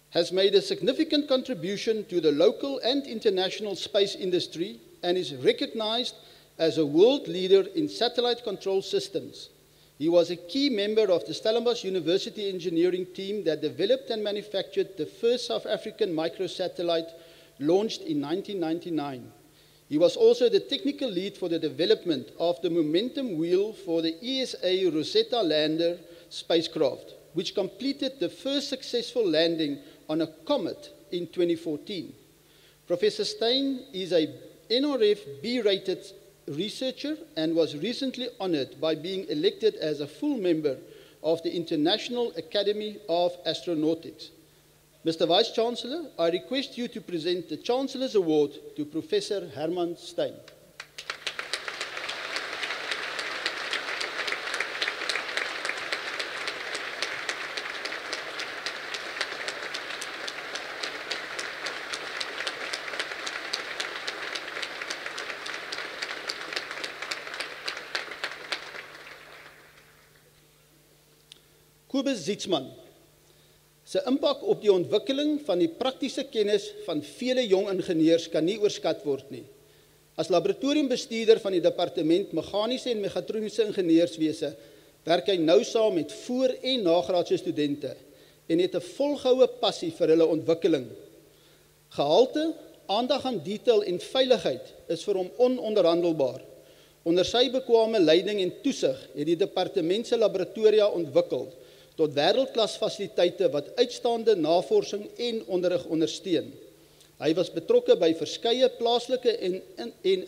has made a significant contribution to the local and international space industry and is recognized as a world leader in satellite control systems. He was a key member of the Stellenbosch University engineering team that developed and manufactured the first South African microsatellite launched in 1999. He was also the technical lead for the development of the momentum wheel for the ESA Rosetta lander spacecraft, which completed the first successful landing on a comet in 2014. Professor Steyn is a NRF B-rated researcher and was recently honored by being elected as a full member of the International Academy of Astronautics. Mr. Vice Chancellor, I request you to present the Chancellor's Award to Professor Herman Steyn. Kobus Zietsman. Sy impak op die ontwikkeling van die praktiese kennis van vele jong ingenieurs kan nie oorskat word nie. As laboratoriumbestuurder van die departement Meganiese en Mechatroniese Ingenieurswese werk hy nou saam met voor- en nagraadse studente en het 'n volgehoue passie vir hulle ontwikkeling. Gehalte, aandag aan detail en veiligheid is vir hom ononderhandelbaar. Onder sy bekwame leiding en toesig het die departement se laboratoria ontwikkel tot wêreldklas fasiliteite wat uitstaande navorsing en onderrig ondersteun. Hy was betrokke by verskeie plaaslike en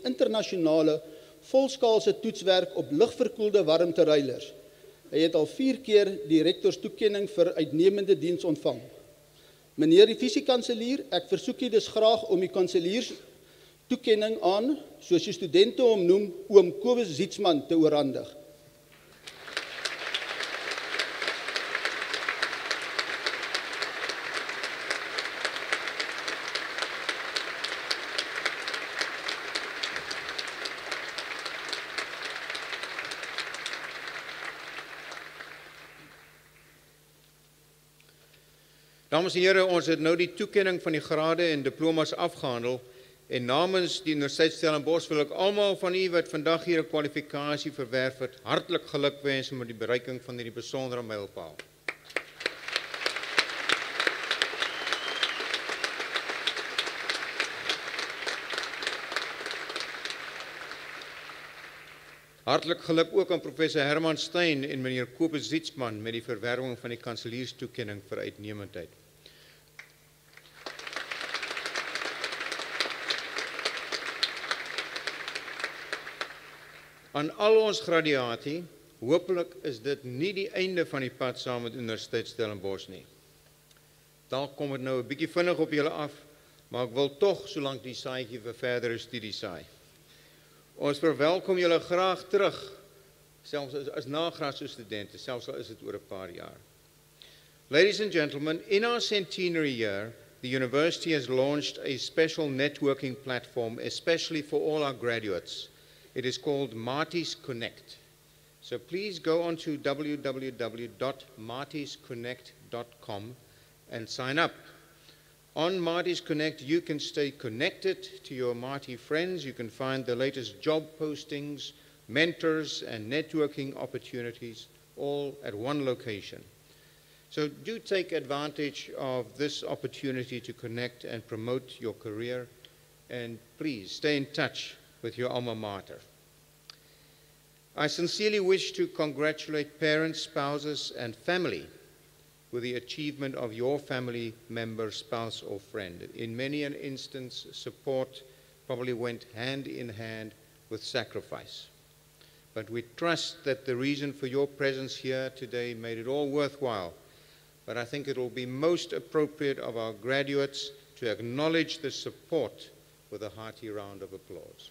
internasionale volskaalse toetswerk op ligverkoelde warmteruilers. Hy het al 4 keer die rektorstoekenning vir uitnemende diens ontvang. Meneer die fisiekanselier, ek versoek u dus graag om die kanseliers toekenning aan, soos die studente hom noem, oom Kobus Zietsman te oorhandig. Dames en here, ons het nou die toekenning van die grade en diplomas afgehandel en namens die Universiteit Stellenbosch wil ek almal van u wat vandag hier 'n kwalifikasie verwerf het, hartlik gelukwens met die bereiking van hierdie besondere mylpaal. Hartlik geluk ook aan professor Herman Stein en meneer Kobus Zietsman met die verwerwing van die kanselierstoekenning vir uitnemendheid. Aan al ons gradiatie, hopelik is dit nie die einde van die pad saam met Universiteit Stellenbosch nie. Dalk kom dit nou 'n bietjie vinnig op julle af, maar ek wil tog solank die saadjie vir verdere studie saai. Ons verwelkom julle graag terug, selfs as nagraadse studente, selfs al is dit oor 'n paar jaar. Ladies and gentlemen, in our centenary year, the university has launched a special networking platform, especially for all our graduates. It is called Marty's Connect. So please go on to www.martysconnect.com and sign up. On Marty's Connect, you can stay connected to your Marty friends. You can find the latest job postings, mentors, and networking opportunities, all at one location. So do take advantage of this opportunity to connect and promote your career, and please stay in touch with your alma mater. I sincerely wish to congratulate parents, spouses, and family with the achievement of your family member, spouse, or friend. In many an instance, support probably went hand in hand with sacrifice. But we trust that the reason for your presence here today made it all worthwhile. But I think it will be most appropriate of our graduates to acknowledge the support with a hearty round of applause.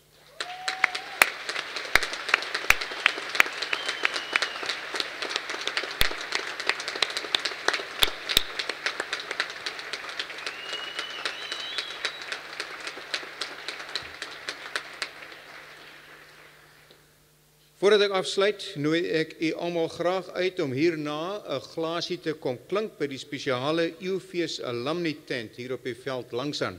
Voordat ek afsluit, nooi ek u almal graag uit om hierna 'n glasie te kom klink by die spesiale Eufees alumni tent hier op die veld langsaan.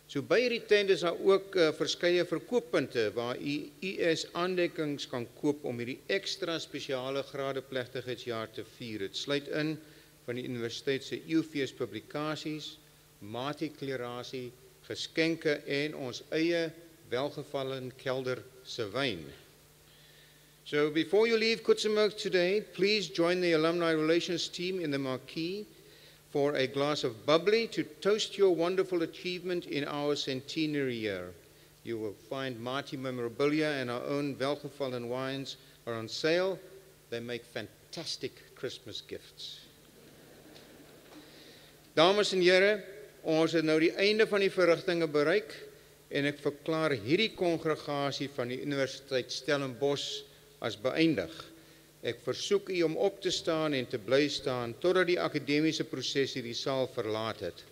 So by hierdie tent is daar ook verskeie verkooppunte waar u US aandekkings kan koop om hierdie ekstra spesiale gradeplegtigheidsjaar te vier. Dit sluit in van die universiteit se Eufees publikasies, matriekklerasie, geskenke en ons eie welgevallen kelder se wyn. So before you leave Kutsumak today, please join the Alumni Relations team in the marquee for a glass of bubbly to toast your wonderful achievement in our centenary year. You will find Marty memorabilia and our own welgevallen wines are on sale. They make fantastic Christmas gifts. Dames en here, ons het nou die einde van die verrigtinge bereik en ek verklaar hierdie kongregasie van die Universiteit Stellenbosch as beëindig. Ek versoek u om op te staan en te bly staan totdat die akademiese proses hierdie saal verlaat het.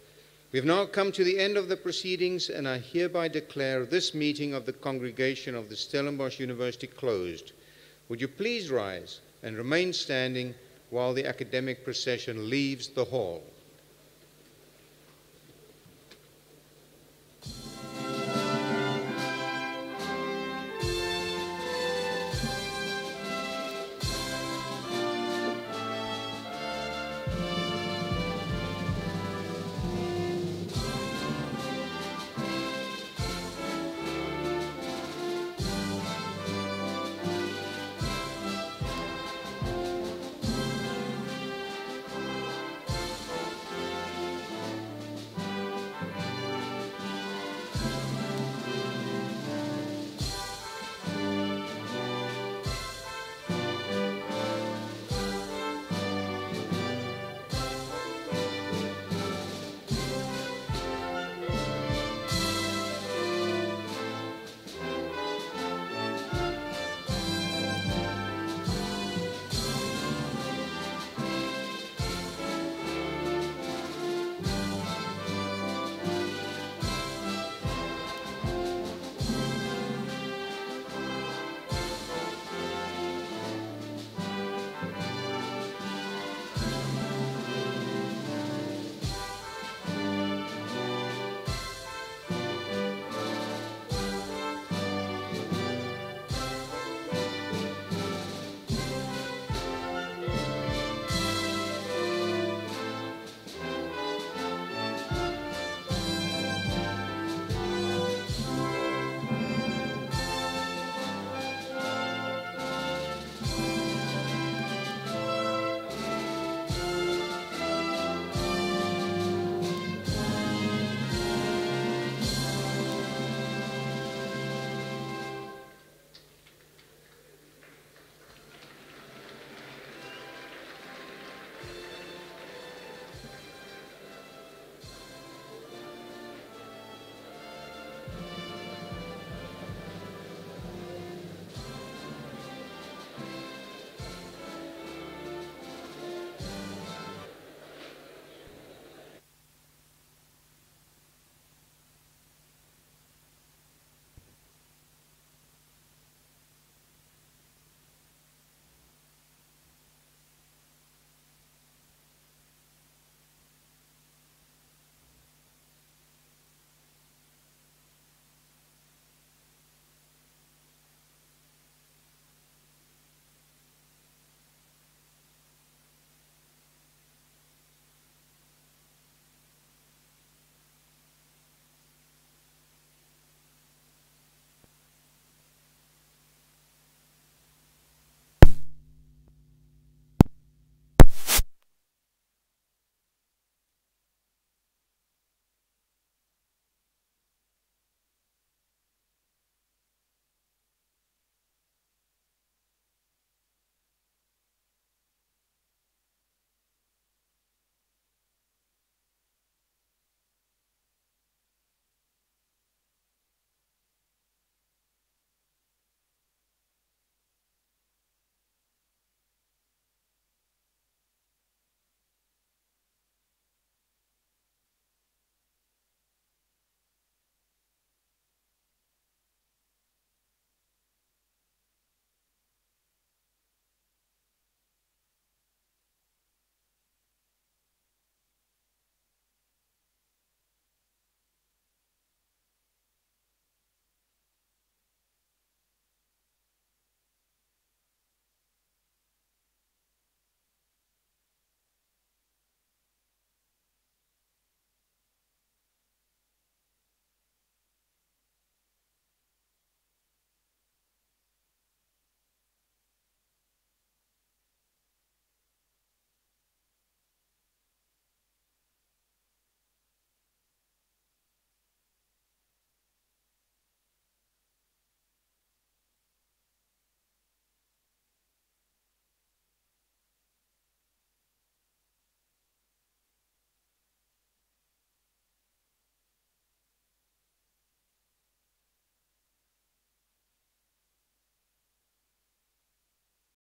We have now come to the end of the proceedings and I hereby declare this meeting of the congregation of the Stellenbosch University closed. Would you please rise and remain standing while the academic procession leaves the hall.